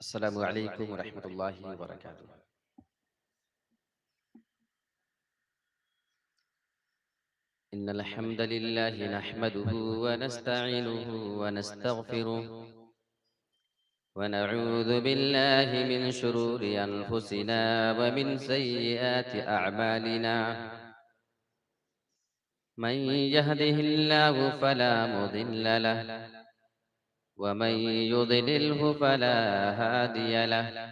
अस्सलामु अलैकुम वरहमतुल्लाहि वबरकातुहू। इन्नल हम्दलिल्लाहि नहमदुहु व नस्तईनुहु व नस्तगफिरुह व नऊज़ु बिल्लाहि मिन शुरूरि अनफुसिना व मिन सय्यिआति अअमालिना। मन यहदिहिल्लाहु फला मुदिल्ल लहु व मन युद्लिल्हु फला हादिय लहु।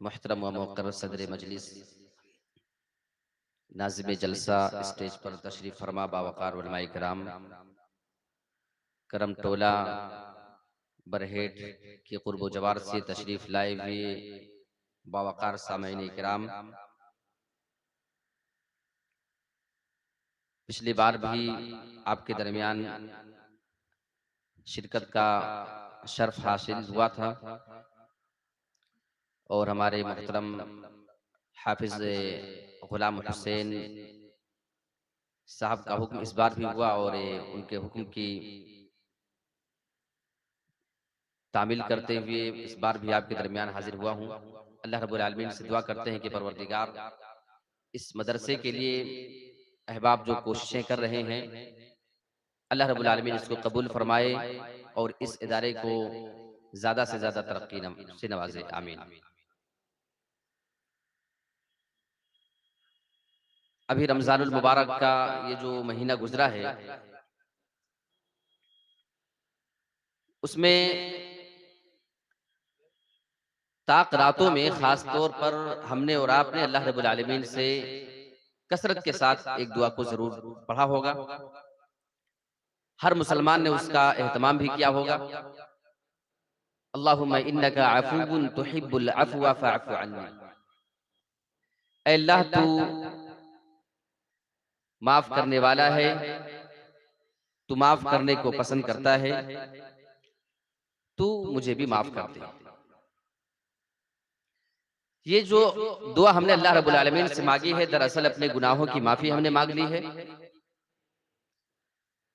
मुहतरम व मुक़र्रर सदर मजलिस, नाज़िम जलसा, स्टेज पर तशरीफ़ फरमा बावक़ार उलमाए किराम, करम टोला बरहेट की क़ुर्ब जवार से तशरीफ़ लाए हुए बावक़ार सामईन किराम, पिछली बार भी आपके दरमियान शिरकत का शर्फ हासिल हुआ था और हमारे मुहतरम हाफिज गुलाम हुसैन साहब का हुक्म इस बार भी हुआ और उनके हुक्म की तामील करते हुए इस बार भी आपके दरमियान हाजिर हुआ हूँ। अल्लाह रब्बुल आलमीन से दुआ करते हैं कि परवरदिगार इस मदरसे के लिए अहबाब जो कोशिशें कर रहे हैं, अल्लाह रब्बुल आलमीन इसको कबूल फरमाए और इस इदारे को ज़्यादा से ज़्यादा तरक्की से नवाजे। आमीन। अभी रमज़ानुल मुबारक का ये जो महीना गुजरा है, उसमें ताक रातों में खास तौर पर हमने और आपने अल्लाह रब्बुल आलमीन से कसरत के साथ एक दुआ को जरूर पढ़ा होगा। हर मुसलमान ने उसका एहतमाम भी किया होगा। अल्लाहुम्मा इन्नका अफ़ुव्वुन तुहिब्बुल अफ़्व फ़अफ़ु अन्नी। ऐ अल्लाह, तू माफ करने वाला है, तू माफ करने को पसंद करता है, तू मुझे भी माफ कर दे। ये जो दुआ हमने अल्लाह रब्बुल आलमीन से मांगी है, दरअसल अपने गुनाहों की माफी हमने मांग ली है,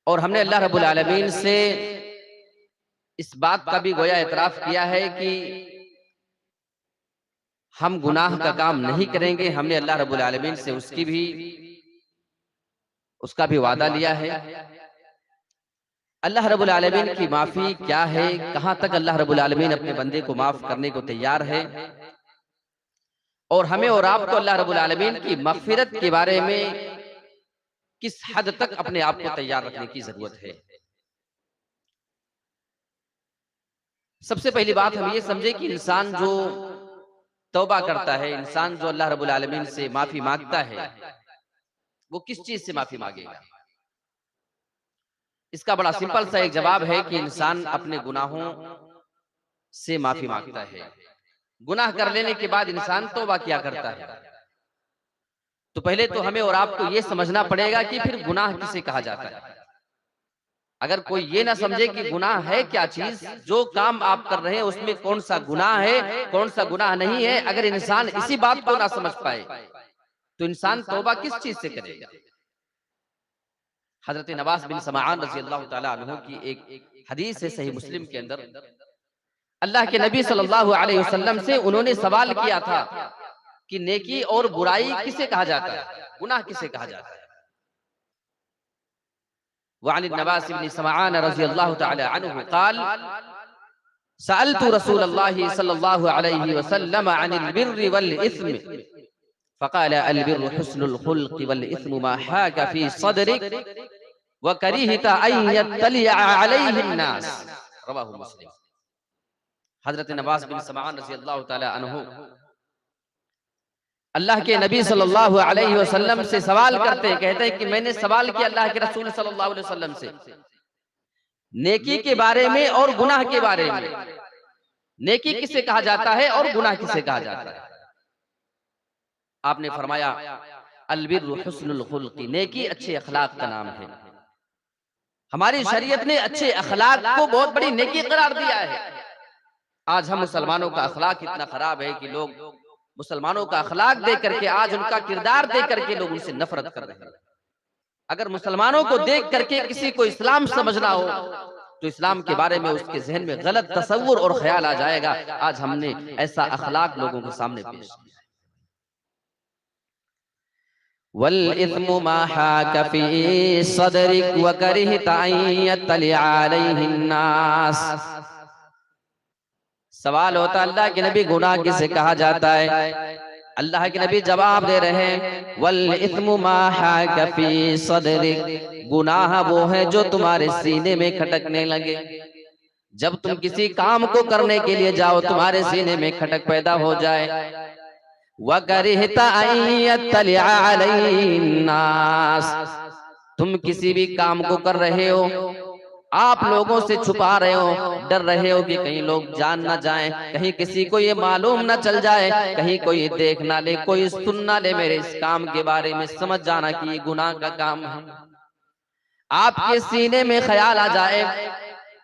और हमने अल्लाह रब्बुल आलमीन से इस बात का भी गोया इतराफ किया है कि हम गुनाह का काम नहीं करेंगे। हमने अल्लाह रब्बुल आलमीन से उसका भी वादा लिया है। अल्लाह रब्बुल आलमीन की माफी क्या है, कहां तक अल्लाह रब्बुल आलमीन अपने बंदे को माफ करने को तैयार है, और हमें और आपको अल्लाह रब्बुल आलमीन की मगफिरत के बारे में किस हद तक अपने आप को तैयार रखने की जरूरत है। सबसे पहली बात हम ये समझे कि इंसान जो तौबा करता है, इंसान जो अल्लाह रब्बुल आलमीन से माफी मांगता है, वो किस चीज से माफी मांगेगा? इसका बड़ा सिंपल सा एक जवाब है कि इंसान अपने गुनाहों से माफी मांगता है। गुनाह कर लेने के बाद इंसान तौबा क्या करता है? तो पहले तो हमें और आपको ये समझना पड़ेगा कि फिर गुनाह किसे कहा जाता है। अगर कोई ये ना समझे कि गुनाह है क्या चीज, जो काम आप कर रहे हैं उसमें कौन सा गुनाह है, कौन सा गुनाह नहीं है, अगर इंसान इसी बात को ना समझ पाए तो इंसान तौबा किस चीज से करेगा? हजरत नवास बिन समाआन रजी अल्लाह ताला अन्हु की एक हदीस है सही मुस्लिम के अंदर, अल्लाह के नबी सल्लल्लाहु अलैहि वसल्लम से उन्होंने सवाल किया था कि नेकी और बुराई किसे कहा जाता है, गुनाह किसे कहा जाता है। वअन नवास बिन समाआन रजी अल्लाह ताला अन्हु क़ाल सअलतु रसूलल्लाह सल्लल्लाहु अलैहि वसल्लम अनिल बिर्रि वल इस्म फ़क़ाल अल बिर्रु हुस्नुल खुल्क़ि वल इस्मु मा हाका फ़ी सदरिक व करीहता अन यत्तलिअ अलैहिन नास, रवाहु मुस्लिम। हजरत नवास बिन समाआन रज़ी अल्लाह ताला अन्हु अल्लाह के नबी सल्लल्लाहु अलैहि वसल्लम से सवाल करते हैं, कहते हैं कि मैंने सवाल किया अल्लाह के रसूल सल्लल्लाहु अलैहि वसल्लम से नेकी के बारे में और गुनाह के बारे में। नेकी किसे कहा जाता है और गुनाह किसे कहा जाता है? आपने फरमाया अल बिर्रु हुस्नुल खुल्क़ि, नेकी अच्छे अखलाक का नाम है। हमारी शरीयत ने अच्छे अखलाक को बहुत बड़ी नेकी करार दिया है। आज हम मुसलमानों का अखलाक इतना खराब है कि लोग मुसलमानों का अखलाक देख करके, आज उनका किरदार देख करके लोग उनसे नफरत कर रहे हैं। अगर मुसलमानों को देख करके किसी को इस्लाम समझना हो तो इस्लाम के बारे में उसके जहन में गलत तसव्वुर और ख्याल आ जाएगा। आज हमने ऐसा अखलाक लोगों के सामने पेश किया। वल इस्मु मा हाका फी सदरिक व करिहता अन यत्तलिअ अलैहिन नास। सवाल होता अल्लाह के नबी गुनाह किसे कहा जाता है? अल्लाह के नबी जवाब दे रहे हैं वल इस्मु मा हाका फी सदरिक, गुनाह वो है जो तुम्हारे सीने में खटकने लगे। जब तुम किसी काम को करने के लिए जाओ तुम्हारे सीने में खटक पैदा हो जाए। वकरिहता अन यत्तलिअ अलैहिन नास, तुम किसी भी काम को कर रहे हो, आप लोगों से छुपा रहे हो, डर रहे हो कि कहीं लोग जान ना जाएं, कहीं किसी को ये मालूम ना चल जाए, कहीं कोई देख ना ले, कोई सुन ना ले मेरे इस काम के बारे में, समझ जाना कि ये गुनाह का काम है। आपके सीने में ख्याल आ जाए,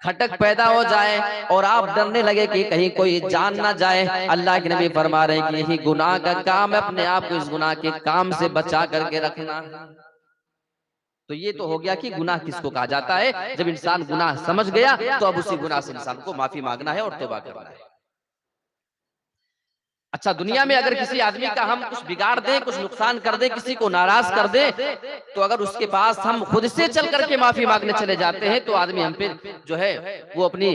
खटक पैदा हो जाए और आप डरने लगे कि कहीं कोई जान ना जाए। अल्लाह के नबी फरमा रहे हैं कि यही गुनाह का काम है, अपने आप को इस गुनाह के काम से बचा करके रखना। तो ये तो हो गया कि गुनाह किसको कहा जाता है। जब इंसान गुनाह समझ गया तो अब उसी गुनाह से इंसान को माफी मांगना है और तौबा करना है। अच्छा, दुनिया में अगर किसी आदमी का हम कुछ बिगाड़ दें, कुछ नुकसान कर दें, किसी को नाराज कर दें, तो अगर उसके पास हम खुद से चल करके माफी मांगने चले जाते हैं तो आदमी हम पे जो है वो अपनी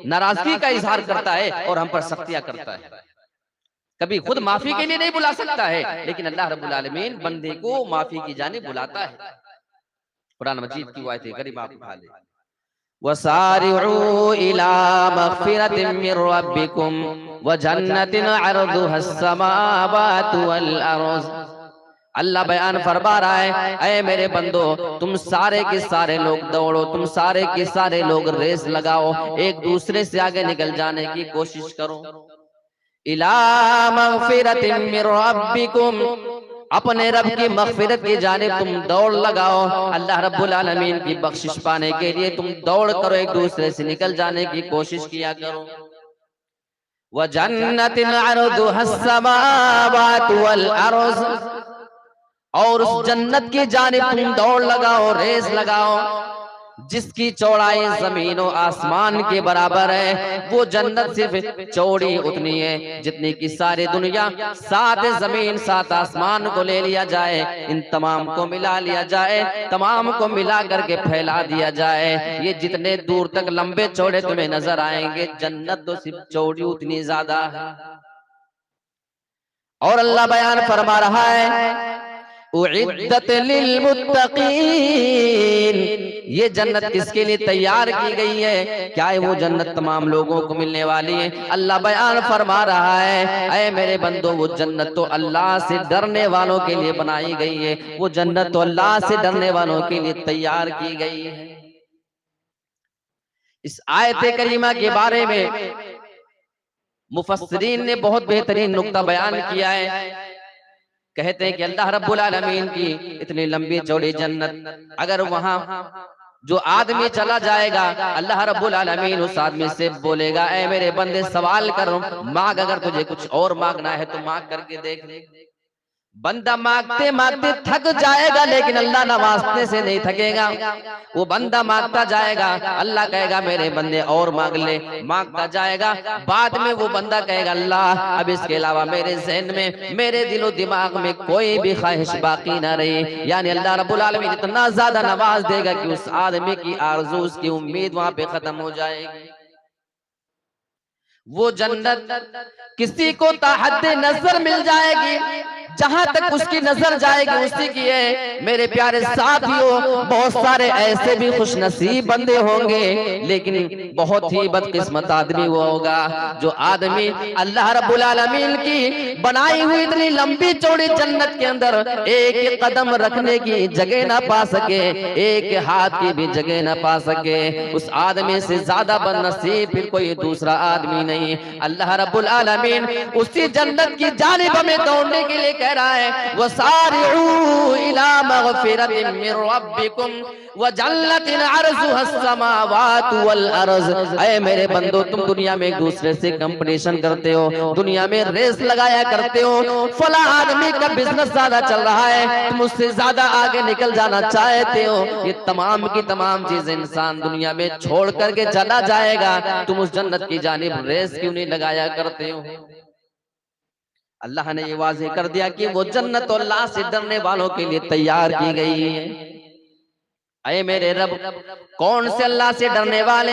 नाराजगी का इजहार करता है और हम पर सख्तियां करता है। कभी खुद माफी के लिए नहीं बुला सकता है, लेकिन अल्लाह रब्बुल आलमीन बंदे को माफी की जानिब बुलाता है। कुरान मजीद की आयत करीमा आप उठा ले, वसारिउ इला मगफिरतिन मिर रब्बिकुम व जन्नतिन अर्दुहस समावातु वल अर्ज़। अल्लाह बयान फरमा रहा है, ऐ मेरे बंदो तुम सारे के सारे लोग दौड़ो, तुम सारे के सारे लोग रेस लगाओ, एक दूसरे से आगे निकल जाने की कोशिश करो। इला मगफिरतिन मिर रब्बिकुम, अपने रब की मगफिरत की जानिब तुम दौड़ लगाओ। अल्लाह रब्बुल आलमीन की बख्शिश पाने के लिए तुम दौड़ करो, एक दूसरे से निकल जाने की कोशिश किया करो। व जन्नतिन अर्दुहस समावातु वल अर्ज़, और उस जन्नत की जानिब तुम दौड़ लगाओ, रेस लगाओ, जिसकी चौड़ाई जमीन और आसमान के बराबर है। वो जन्नत सिर्फ चौड़ी उतनी है जितनी की सारी दुनिया, 7 जमीन 7 आसमान को ले लिया जाए, इन तमाम को मिला लिया जाए, तमाम को मिला करके फैला दिया जाए, ये जितने दूर तक लंबे चौड़े तुम्हें नजर आएंगे, जन्नत तो सिर्फ चौड़ी उतनी ज्यादा है। और अल्लाह बयान फरमा रहा है, उइद्दत लिल मुत्तकीन, ये जन्नत किसके लिए तैयार की गई है? क्या है वो जन्नत तमाम लोगों को मिलने वाली है? अल्लाह बयान फरमा रहा है, ऐ मेरे बंदो, वो जन्नत तो अल्लाह से डरने वालों के लिए बनाई गई है, वो जन्नत तो अल्लाह से डरने वालों के लिए तैयार की गई है। इस आयत करीमा के बारे में मुफस्सिरीन ने बहुत बेहतरीन नुक्ता बयान किया है। कहते हैं कि अल्लाह रब्बुल आलमीन की इतनी लंबी चौड़ी जन्नत, अगर वहां जो आदमी चला जाएगा, अल्लाह रब्बुल आलमीन उस आदमी से बोलेगा, ऐ मेरे बंदे सवाल कर, मांग, अगर तुझे कुछ और मांगना है तो मांग करके देख ले। बंदा मांगते मांगते थक जाएगा, लेकिन अल्लाह नवाजने से नहीं थकेगा। वो बंदा मांगता जाएगा, अल्लाह कहेगा मेरे बंदे और मांग ले, मांगता जाएगा, बाद में वो बंदा कहेगा, अल्लाह अब इसके अलावा मेरे ज़हन में, मेरे दिलो दिमाग में कोई भी ख्वाहिश बाकी ना रही। यानी अल्लाह रब्बुल आलमीन इतना ज्यादा नवाज देगा कि उस आदमी की आरज़ू, उसकी उम्मीद वहां पे खत्म हो जाएगी। वो जन्नत किसी को ताहद नजर मिल जाएगी, जहां तक उसकी नजर जाएगी उसी की है। मेरे प्यारे साथियों, बहुत सारे ऐसे भी खुशनसीब बंदे होंगे, लेकिन बहुत ही बदकिस्मत आदमी वो होगा जो आदमी अल्लाह रब्बुल आलमीन की बनाई हुई इतनी लंबी चौड़ी जन्नत के अंदर एक कदम रखने की जगह ना पा सके, एक हाथ की भी जगह ना पा सके। उस आदमी से ज्यादा बदनसीब फिर कोई दूसरा आदमी नहीं। अल्लाह रब्बुल आलमीन उसी जन्नत की जानिब में दौड़ने के लिए कह रहा है, वसारिऊ इला मगफिरतिन मिन रब्बिकुम व जन्नतिन अर्जुहस समावातु वल अर्ज़। ऐ मेरे बंदो, तुम दुनिया में एक दूसरे से कंपटीशन करते हो, दुनिया में रेस लगाया करते हो, फला आदमी का बिजनेस ज्यादा चल रहा है, तुम उससे ज्यादा आगे निकल जाना चाहते हो। ये तमाम की तमाम चीजें इंसान दुनिया में छोड़ करके चला जाएगा, तुम उस जन्नत की जानिब रेस क्यों नहीं लगाया करते हो? अल्लाह ने ये वाज़ेह कर दिया कि वो जन्नत अल्लाह से डरने वालों के लिए तैयार की गई है। अये मेरे रब, कौन से अल्लाह से डरने वाले,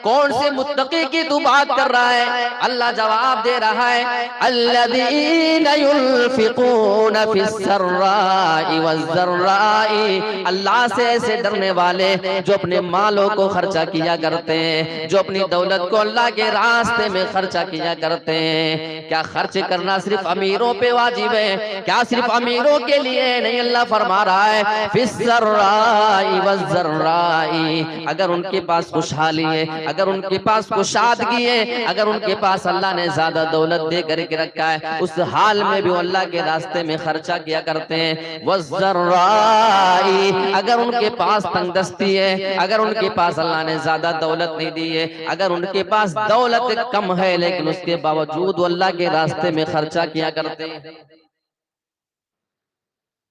कौन से मुत्तकी की तू बात कर रहा है? अल्लाह जवाब दे रहा है, अल्लज़ीना युनफ़िक़ूना फ़िस्सर्राई वज़्ज़र्राई। अल्लाह से ऐसे डरने वाले जो अपने मालों को खर्चा किया करते हैं, जो अपनी दौलत को अल्लाह के रास्ते में खर्चा किया करते हैं। क्या खर्च करना सिर्फ अमीरों पे वाजिब है? क्या सिर्फ अमीरों के लिए नहीं? अल्लाह फरमा रहा है, फ़िस्सर्राई वज़्ज़र्राई, अगर उनके पास खुशहाली है, अगर उनके पास कुशादगी है, अगर उनके पास अल्लाह ने ज्यादा दौलत दे करके रखा है, उस हाल में भी वो अल्लाह के रास्ते में खर्चा किया करते हैं। वज़्ज़र्राई, अगर उनके पास तंगदस्ती है, अगर उनके पास अल्लाह ने ज्यादा दौलत नहीं दी है, अगर उनके पास दौलत कम है, लेकिन उसके बावजूद वो अल्लाह के रास्ते में खर्चा किया करते हैं।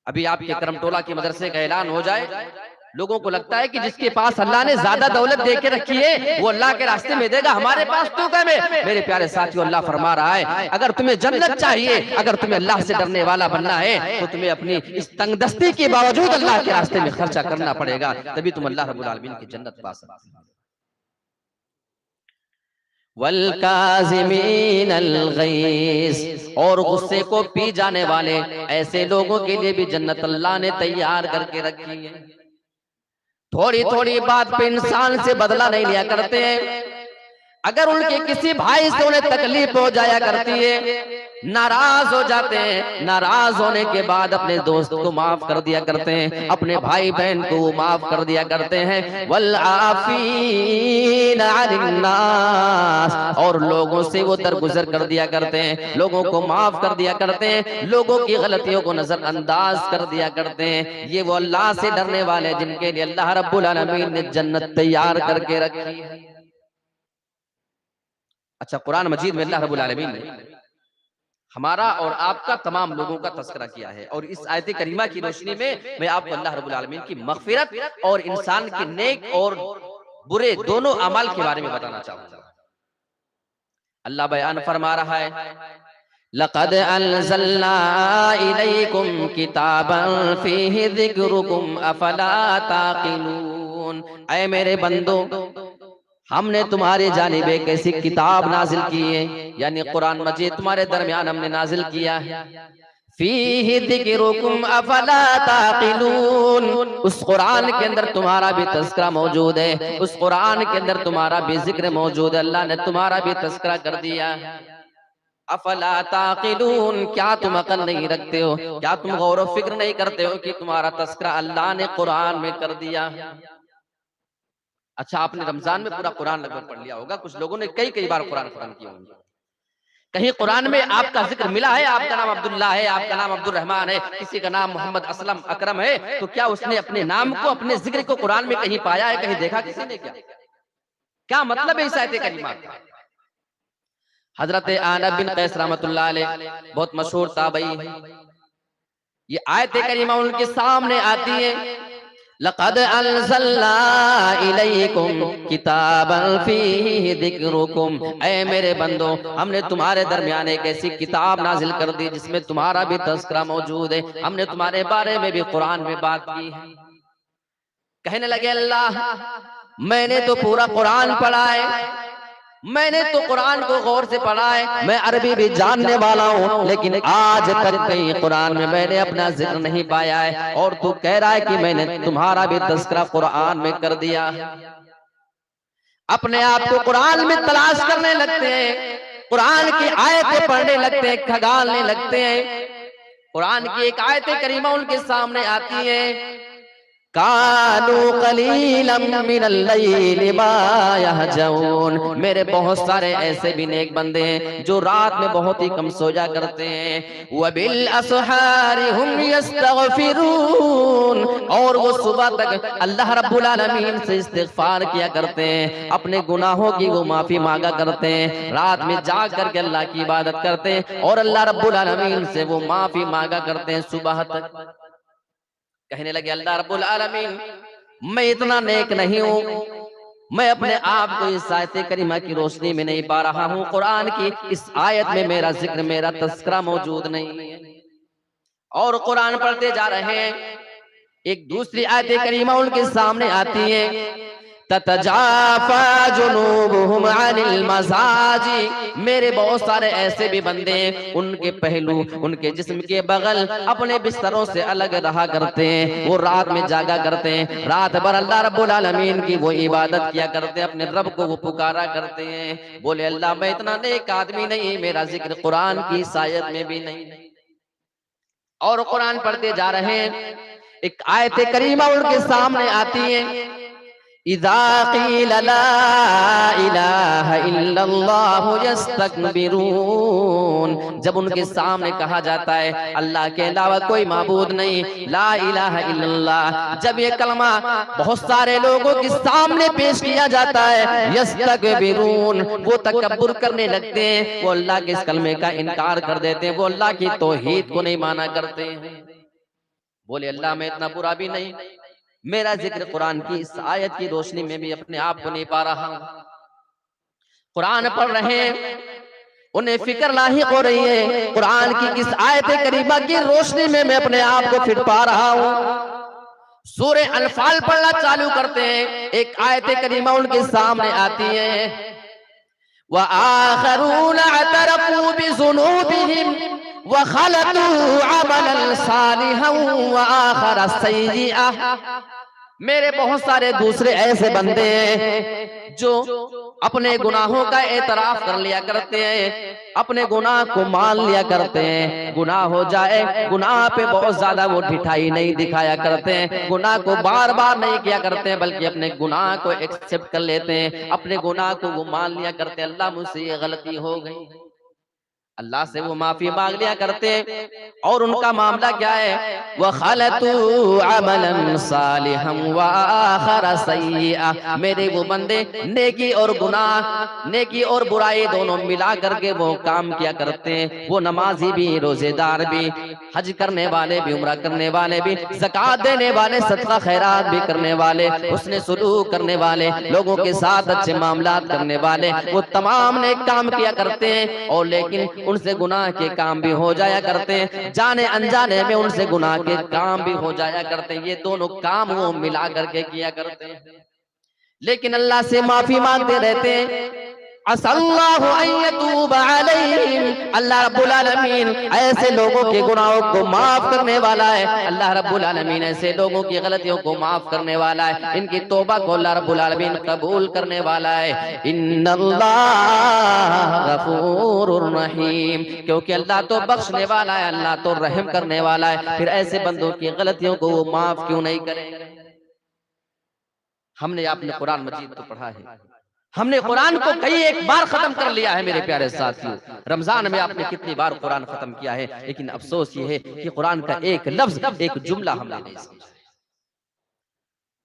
अभी आपके करमटोला के मदरसे का ऐलान हो जाए, लोगों को लगता है कि जिसके पास अल्लाह ने ज्यादा दौलत दे के रखी है वो अल्लाह के रास्ते में देगा, हमारे पास तो कम है। मेरे प्यारे साथियों, अल्लाह फरमा रहा है, अगर तुम्हें जन्नत चाहिए, अगर तुम्हें अल्लाह से डरने वाला बनना है, तो तुम्हें अपनी इस तंगदस्ती के बावजूद अल्लाह के रास्ते में खर्चा करना पड़ेगा, तभी तुम अल्लाह रब्बुल आलमीन की जन्नत पा सकते हो। वल काज़िमीनल गैज़, और गुस्से को पी जाने वाले ऐसे लोगों के लिए भी जन्नत अल्लाह ने तैयार करके रखी है। थोड़ी थोड़ी बात पे इंसान से बदला नहीं लिया करते हैं। अगर उनके किसी भाई से उन्हें तकलीफ हो जाया करती है, नाराज हो जाते हैं, नाराज होने के बाद अपने दोस्त को माफ कर दिया करते हैं, अपने भाई बहन को माफ कर दिया करते हैं। वल आफीना अनिन नास, और लोगों से वो दरगुजर कर दिया करते हैं, लोगों को माफ कर दिया करते हैं, लोगों की गलतियों को नजरअंदाज कर दिया करते हैं। ये वो अल्लाह से डरने वाले जिनके लिए अल्लाह रब्बुल आलमीन ने जन्नत तैयार करके रखी है। अच्छा, कुरान मजीद में अल्लाह रब्बुल आलमीन ने हमारा और आपका तमाम लोगों का तज़किरा किया है, और इस आयत करीमा की रोशनी में मैं आपको अल्लाह रब्बुल आलमीन की मग़फ़िरत और इंसान के नेक और बुरे दोनों अमाल के बारे में बताना चाहूँगा। अल्लाह बयान फरमा रहा है, लक़द अंज़लना इलैकुम किताबन फ़ीहि ज़िक्रुकुम अफ़ला ताक़िलून। ऐ मेरे बंदो, हमने तुम्हारे जानिब एक ऐसी किताब नाजिल की है, यानी कुरान मजीद तुम्हारे दरमियान हमने नाजिल किया है। फीहि ज़िक्रुकुम अफ़ला ताक़िलून, उस कुरान के अंदर तुम्हारा भी तज़किरा मौजूद है, उस कुरान के अंदर तुम्हारा भी जिक्र मौजूद है, अल्लाह ने तुम्हारा भी तज़किरा कर दिया। अफ़ला ताक़िलून, क्या तुम अक़ल नहीं रखते हो, क्या तुम गौर व फिक्र नहीं करते हो कि तुम्हारा तज़किरा अल्लाह ने कुरान में कर दिया। अच्छा, आपने रमजान में पूरा कुरान लगभग पढ़ लिया होगा, कुछ लोगों ने कई कई बार कुरान खत्म किया होंगे। कहीं कुरान में आपका जिक्र मिला है, आपका नाम अब्दुल्ला है, आपका नाम अब्दुल रहमान है, किसी का नाम मोहम्मद असलम अकरम है, तो क्या उसने अपने नाम को, अपने जिक्र को कुरान में कहीं पाया है, कहीं देखा किसी ने? क्या मतलब है इस आयत करीमा का? हजरत आनब बिन कैस रहमतुल्लाह अलैह बहुत मशहूर ताबई है। ये आयत करीमा उनके सामने आती है, लक़द अंज़लना इलैकुम किताबन फ़ीहि ज़िक्रुकुम, ऐ मेरे बंदो, हमने तुम्हारे दरमियान एक ऐसी किताब नाजिल कर दी जिसमें तुम्हारा भी तज़किरा मौजूद है, हमने तुम्हारे बारे में भी कुरान में बात की है। कहने लगे, अल्लाह, मैंने तो पूरा कुरान पढ़ा है, मैंने तो कुरान को गौर से पढ़ा है, मैं अरबी भी जानने वाला हूँ, लेकिन आज तक कहीं कुरान में मैंने अपना जिक्र नहीं पाया है, और तू कह रहा है कि मैंने तुम्हारा भी तज़किरा कुरान में कर दिया। अपने आप को कुरान में तलाश करने लगते हैं, कुरान की आयतें पढ़ने लगते हैं, खगालने लगते हैं। कुरान की एक आयत करीमा उनके सामने आती है, कानू कलीलम मिनल लैली मा यहजऊन, मेरे बहुत सारे ऐसे भी नेक बंदे हैं जो रात में बहुत ही कम सोया करते हैं। व बिल असहारी हुम यस्तगफिरून, और वो सुबह तक अल्लाह रब्बुल आलमीन से इस्तिग़फार किया करते हैं, अपने गुनाहों की वो माफी मांगा करते हैं, रात में जाग करके अल्लाह की इबादत करते हैं और अल्लाह रब्बुल आलमीन से वो माफी मांगा करते हैं सुबह तक। कहने लगे, अल्लाह रब्बुल आलमीन, मैं इतना नेक नहीं हूँ, मैं अपने आप को इस आयत करीमा की रोशनी में नहीं पा रहा हूँ, कुरान की इस आयत में मेरा जिक्र, मेरा तज़किरा मौजूद नहीं है। और कुरान पढ़ते जा रहे हैं, एक दूसरी आयत करीमा उनके सामने आती है, ततजाफा जुनूबुहुम अनिल मज़ाजी, मेरे बहुत सारे ऐसे भी बंदे हैं, उनके पहलू, उनके जिस्म के बगल अपने बिस्तरों से अलग रहा करते हैं, वो रात में जागा करते हैं, रात भर अल्लाह रब्बुल आलमीन की वो इबादत किया करते हैं, अपने रब को वो पुकारा करते हैं। बोले, अल्लाह, मैं इतना नेक आदमी नहीं, मेरा जिक्र कुरान की आयत में भी नहीं। और कुरान पढ़ते जा रहे हैं, एक आयत करीमा उनके सामने आती है, इज़ा क़ील ला इलाहा इल्लल्लाहु यस्तकबिरून, जब उनके सामने कहा जाता है अल्लाह के अलावा कोई माबूद नहीं, ला इलाहा इल्लल्लाह, जब ये कलमा बहुत सारे लोगों के सामने पेश किया जाता है, यस्तकबिरून, वो तकब्बुर करने लगते हैं, वो अल्लाह के इस कलमे का इनकार कर देते हैं, वो अल्लाह की तौहीद को नहीं माना करते हैं। बोले, अल्लाह, मैं इतना बुरा भी नहीं, मेरा जिक्र कुरान की इस आयत की रोशनी में भी अपने आप को नहीं पा रहा हूं। कुरान पढ़ रहे हैं, उन्हें फिक्र लाहिक हो रही है, कुरान की किस आयत करीमा की रोशनी में मैं अपने आप को फिट पा रहा हूं। सूरे अनफाल पढ़ना चालू करते हैं, एक आयत करीमा उनके सामने आती है, व आखरून अतरफू बिज़ुनूबिहिम व खलतू अमलन सालिहन व आखर सय्यिअ, मेरे बहुत सारे दूसरे ऐसे बंदे हैं जो अपने गुनाहों का एतराफ कर लिया करते हैं, अपने गुनाह को मान लिया करते हैं, गुनाह हो जाए, गुनाह पे बहुत ज्यादा वो ढिठाई नहीं दिखाया करते हैं, गुनाह को बार बार नहीं किया करते हैं, बल्कि अपने गुनाह को एक्सेप्ट कर लेते हैं, अपने गुनाह को वो मान लिया करते हैं, अल्लाह, मुझसे ये गलती हो गई। अल्लाह से वो माफी मांग लिया करते और उनका मामला क्या है, वखलतू अमलन सालिहम व आखर सय्यिआ, मेरे वो बंदे नेकी और गुनाह, नेकी और बुराई दोनों मिला करके वो काम किया करते हैं। वो नमाजी भी, रोजेदार भी, हज करने वाले भी, उम्रा करने वाले भी, ज़कात देने वाले, सदका खैरात भी करने वाले, उसने सुलूक करने वाले, लोगों के साथ अच्छे मामलात करने वाले, वो तमाम नेक काम किया करते हैं। और लेकिन उनसे गुनाह के काम भी हो जाया करते हैं, जाने अनजाने में उनसे गुनाह के काम भी हो जाया करते हैं। ये दोनों काम वो मिला करके किया करते हैं, लेकिन अल्लाह से माफी मांगते रहते हैं। असल्लाहु अन यतूब अलैहिम, अल्लाह रब्बुल आलमीन ऐसे लोगों के गुनाहों को माफ करने वाला है। अल्लाह रब्बुल आलमीन ऐसे लोगों की गलतियों को माफ करने वाला है, इनकी तौबा को अल्लाह रब्बुल आलमीन कबूल करने वाला है। इन्नल्लाह गफूरुर रहीम, क्योंकि अल्लाह तो बख्शने वाला है, अल्लाह तो रहम करने वाला है, फिर ऐसे बंदों की गलतियों को वो माफ क्यों नहीं करेंगे। हमने आपने कुरान मजीद तो पढ़ा है, हमने कुरान को कई एक बार खत्म कर लिया है मेरे प्यारे साथियों। रमजान में आपने कितनी बार कुरान खत्म किया है, लेकिन अफसोस ये है कि कुरान का एक लफ्ज, एक जुमला हमने नहीं समझा।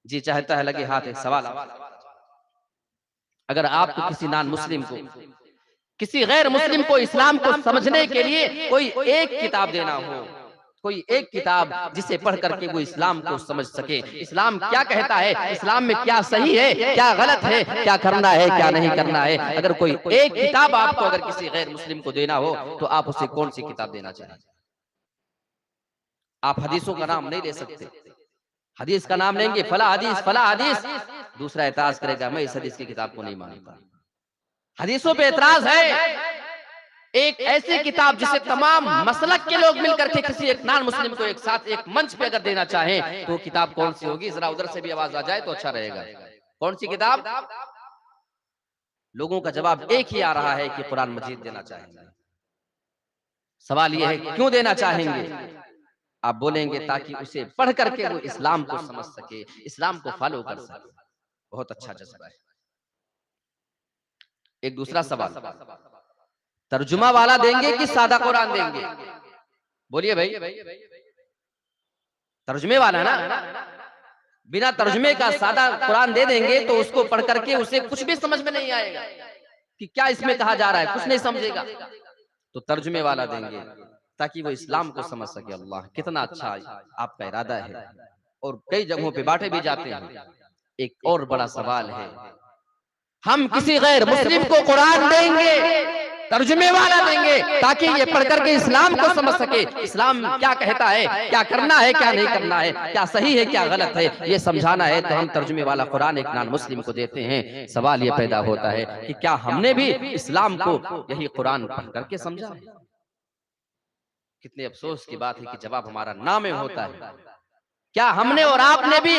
जी चाहता है लगे हाथ एक सवाल, अगर आपको किसी नॉन मुस्लिम को, किसी गैर मुस्लिम को इस्लाम को समझने के लिए कोई एक किताब देना हो, कोई एक किताब जिसे पढ़ करके वो इस्लाम को समझ सके, इस्लाम क्या कहता है, इस्लाम में क्या सही है, क्या गलत है, क्या करना है, क्या नहीं करना है, अगर कोई एक किताब आपको अगर किसी गैर मुस्लिम को देना हो तो आप उसे कौन सी किताब देना चाहिए। आप हदीसों का नाम नहीं ले सकते, हदीस का नाम लेंगे फला हदीस फला हदीस, दूसरा एतराज करेगा मैं इस हदीस की किताब को नहीं मानता। हदीसों पे एतराज है, एक ऐसी किताब जिसे तमाम मसलक के लोग मिलकर के किसी एक नॉन मुस्लिम को एक साथ एक मंच पे अगर देना चाहें तो किताब कौन सी होगी, जरा उधर से भी आवाज आ जाए तो अच्छा रहेगा। कौन सी किताब? लोगों का जवाब एक ही आ रहा है कि कुरान मजीद देना चाहेंगे। सवाल यह है क्यों देना चाहेंगे? आप बोलेंगे ताकि उसे पढ़ करके वो इस्लाम को समझ सके, इस्लाम को फॉलो कर सके। बहुत अच्छा जज्बा है। एक दूसरा सवाल, तर्जुमा वाला देंगे कि सादा कुरान देंगे? बोलिए भाई। तर्जुमे वाला ना, बिना तर्जुमे का सादा कुरान दे देंगे तो उसको पढ़ करके उसे कुछ भी समझ में नहीं आएगा कि क्या इसमें कहा जा रहा है, कुछ नहीं समझेगा। तो तर्जुमे वाला देंगे ताकि वो इस्लाम को समझ सके। अल्लाह कितना अच्छा आपका इरादा है, और कई जगहों पे बांटे भी जाते हैं। एक और बड़ा सवाल है, हम किसी गैर मुस्लिम को कुरान देंगे, तर्जुमे वाला देंगे ताकि ये पढ़ करके इस्लाम को समझ सके, इस्लाम क्या कहता है, क्या करना है, क्या नहीं करना है, क्या सही है, क्या गलत है, ये समझाना है तो हम तर्जुमे वाला कुरान एक नॉन मुस्लिम को देते हैं। सवाल ये पैदा होता है कि क्या हमने भी इस्लाम को यही कुरान पढ़ करके समझा? कितने अफसोस की बात है कि जवाब हमारा ना में होता है। क्या हमने और आपने भी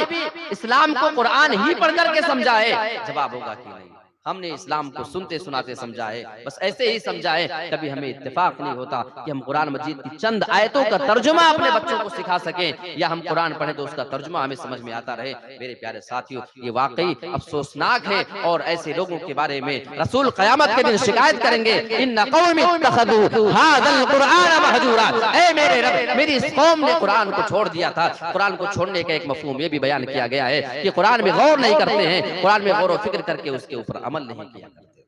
इस्लाम को कुरान ही पढ़ करके समझा है? जवाब होगा कि नहीं, हमने इस्लाम को सुनते सुनाते समझा है, बस ऐसे ही समझा है। कभी हमें इत्तेफाक नहीं होता कि हम कुरान मजीद की चंद आयतों का तर्जुमा अपने बच्चों को सिखा सकें, या हम कुरान पढ़ें तो उसका तर्जुमा हमें समझ में आता रहे। मेरे प्यारे साथियों, ये वाकई अफसोसनाक है, और ऐसे लोगों के बारे में रसूल क़यामत के दिन शिकायत करेंगे, इन्ना क़ौमी इत्तख़ज़ू हाज़ल क़ुरआन महजूरा, ऐ मेरे रब, मेरी इस कौम ने कुरान को छोड़ दिया था। कुरान को छोड़ने का एक मफ़हूम ये भी बयान किया गया है कि कुरान में गौर नहीं करते हैं, कुरान में गौर व फिक्र करके उसके ऊपर अमल नहीं किया करते थे।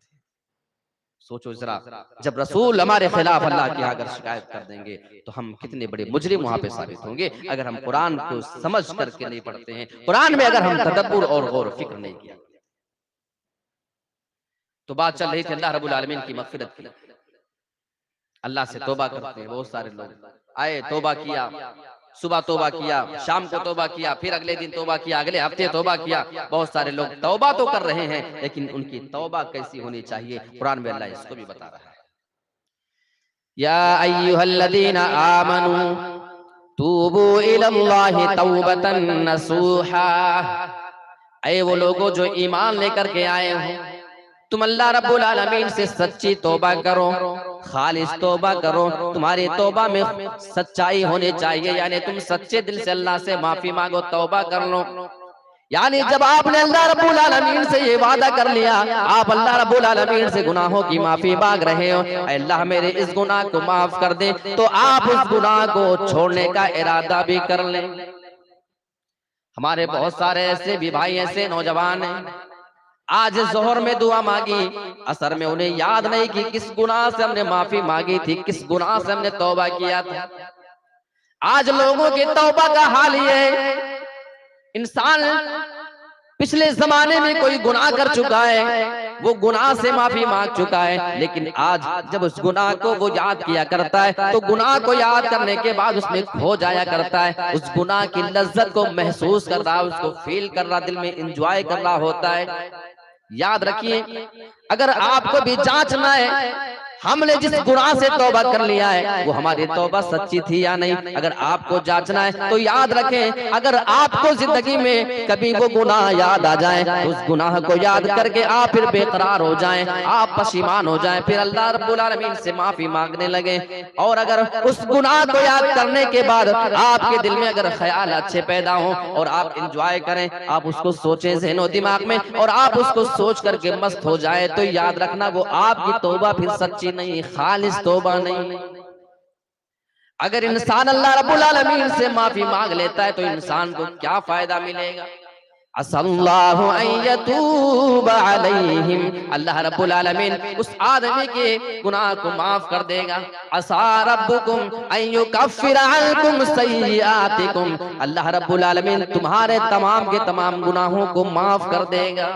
सोचो जरा, जब रसूल हमारे खिलाफ अल्लाह की अगर शिकायत कर देंगे तो हम कितने बड़े मुजरिम वहां पे साबित होंगे, अगर हम कुरान को समझ करके नहीं पढ़ते हैं, कुरान में अगर हम तदब्बुर और गौर फिक्र नहीं किया। तो बात चल रही थी अल्लाह रब्बुल आलमीन की मग़फ़िरत की। अल्लाह से तौबा करते हैं बहुत सारे लोग, आए तौबा किया, सुबह तौबा किया, शाम को तौबा किया, फिर अगले दिन तौबा किया, अगले हफ्ते तौबा किया। बहुत सारे लोग तौबा तो कर रहे हैं, लेकिन उनकी तौबा कैसी होनी चाहिए, कुरान में अल्लाह इसको भी बता रहा है। या अय्युहल्लज़ीना आमनू तूबू इलल्लाहि तौबतन नसूहा, ऐ वो लोगों जो ईमान लेकर के आए हो, तुम अल्लाह रब्बुल आलमीन से सच्ची तौबा करो, खालिस तौबा करो। तुम्हारी तौबा में सच्चाई होनी चाहिए, यानी तुम सच्चे दिल से अल्लाह से माफी मांगो, तौबा कर लो। यानी जब आपने अल्लाह रब्बुल आलमीन से ये वादा कर लिया, आप अल्लाह रब्बुल आलमीन से गुनाहों की माफी मांग रहे हो, अल्लाह मेरे इस गुनाह को माफ कर दे, तो आप उस गुनाह को छोड़ने का इरादा भी कर लें। हमारे बहुत सारे ऐसे भी भाई, ऐसे नौजवान हैं, आज जोहर में दुआ मांगी, असर में उन्हें याद नहीं कि किस गुनाह से हमने माफी मांगी थी, किस गुनाह से हमने तौबा किया था। आज लोगों के तौबा का हाल ये है, इंसान पिछले जमाने में कोई गुनाह कर चुका है, वो गुनाह से माफी मांग चुका है, लेकिन आज जब उस गुनाह को वो याद किया करता है तो गुनाह को याद करने के बाद उसमें खो जाया करता है, उस गुनाह की लज्जत को महसूस कर रहा है, उसको फील कर रहा, दिल में एंजॉय कर रहा होता है। याद रखिए, अगर आपको भी जांचना है हमने जिस गुनाह से तौबा कर लिया है वो हमारी तौबा सच्ची थी या नहीं, अगर आपको जांचना है तो याद रखें, अगर आपको जिंदगी में कभी वो गुनाह याद आ जाए, उस गुनाह को याद करके आप फिर बेकरार हो जाएं, आप पशीमान हो जाएं, फिर अल्लाह रब्बुल आलमीन से माफी मांगने लगे। और अगर उस गुनाह को याद करने के बाद आपके दिल में अगर ख्याल अच्छे पैदा हो और आप इंजॉय करें, आप उसको सोचें ज़हनो दिमाग में और आप उसको सोच करके मस्त हो जाए, तो याद रखना वो आपकी तौबा फिर सच्ची नहीं, खालिस तौबा नहीं। अगर इंसान अल्लाह रब्बुल आलमीन से माफी मांग लेता है तो इंसान को क्या फायदा मिलेगा? असल्लाहु अन यतूब अलैहिम, अल्लाह रब्बुल आलमीन उस आदमी के गुनाह को माफ कर देगा। असा रब्बुकुम अन युकफ्फिर अन्कुम सय्यिआतिकुम, अल्लाह रब्बुल आलमीन तुम्हारे तमाम के तमाम गुनाहों को माफ कर देगा।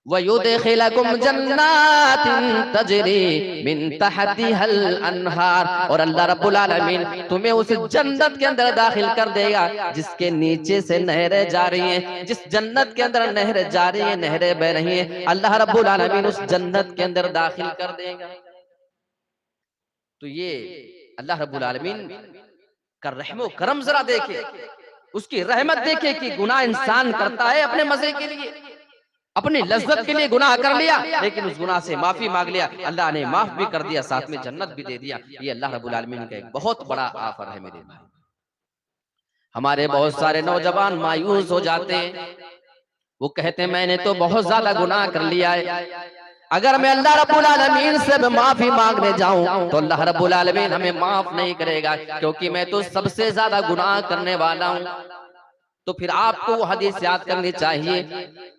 वयुदखिलकुम जन्नातिन तजरी मिन तहतिहल अनहार, और अल्लाह रब्बुल आलमीन तुम्हें उस जन्नत के अंदर दाखिल कर देगा जिसके नीचे से नहरें जा रही हैं। जिस जन्नत के अंदर नहरें जा रही हैं, नहरें बह रही हैं, अल्लाह रब्बुल आलमीन उस जन्नत के अंदर दाखिल कर देगा। तो ये अल्लाह रब्बुल आलमीन का रहमो करम जरा देखे, उसकी रहमत देखे कि गुनाह इंसान करता है अपने मजे के लिए, अपनी लज्जत के लिए गुनाह कर लिया, लेकिन उस गुनाह से माफी मांग लिया, अल्लाह ने माफ भी कर दिया, साथ में जन्नत भी दे दिया। ये अल्लाह रब्बुल आलमीन का एक बहुत बड़ा ऑफर है मेरे भाई। हमारे बहुत सारे नौजवान मायूस हो जाते हैं, वो कहते हैं मैंने तो बहुत ज्यादा गुनाह कर लिया है, अगर मैं अल्लाह रब्बुल आलमीन से माफी मांगने जाऊं तो अल्लाह रब्बुल आलमीन हमें माफ नहीं करेगा, क्योंकि मैं तो सबसे ज्यादा गुनाह करने वाला हूं। तो फिर आपको वो हदीस याद करनी चाहिए।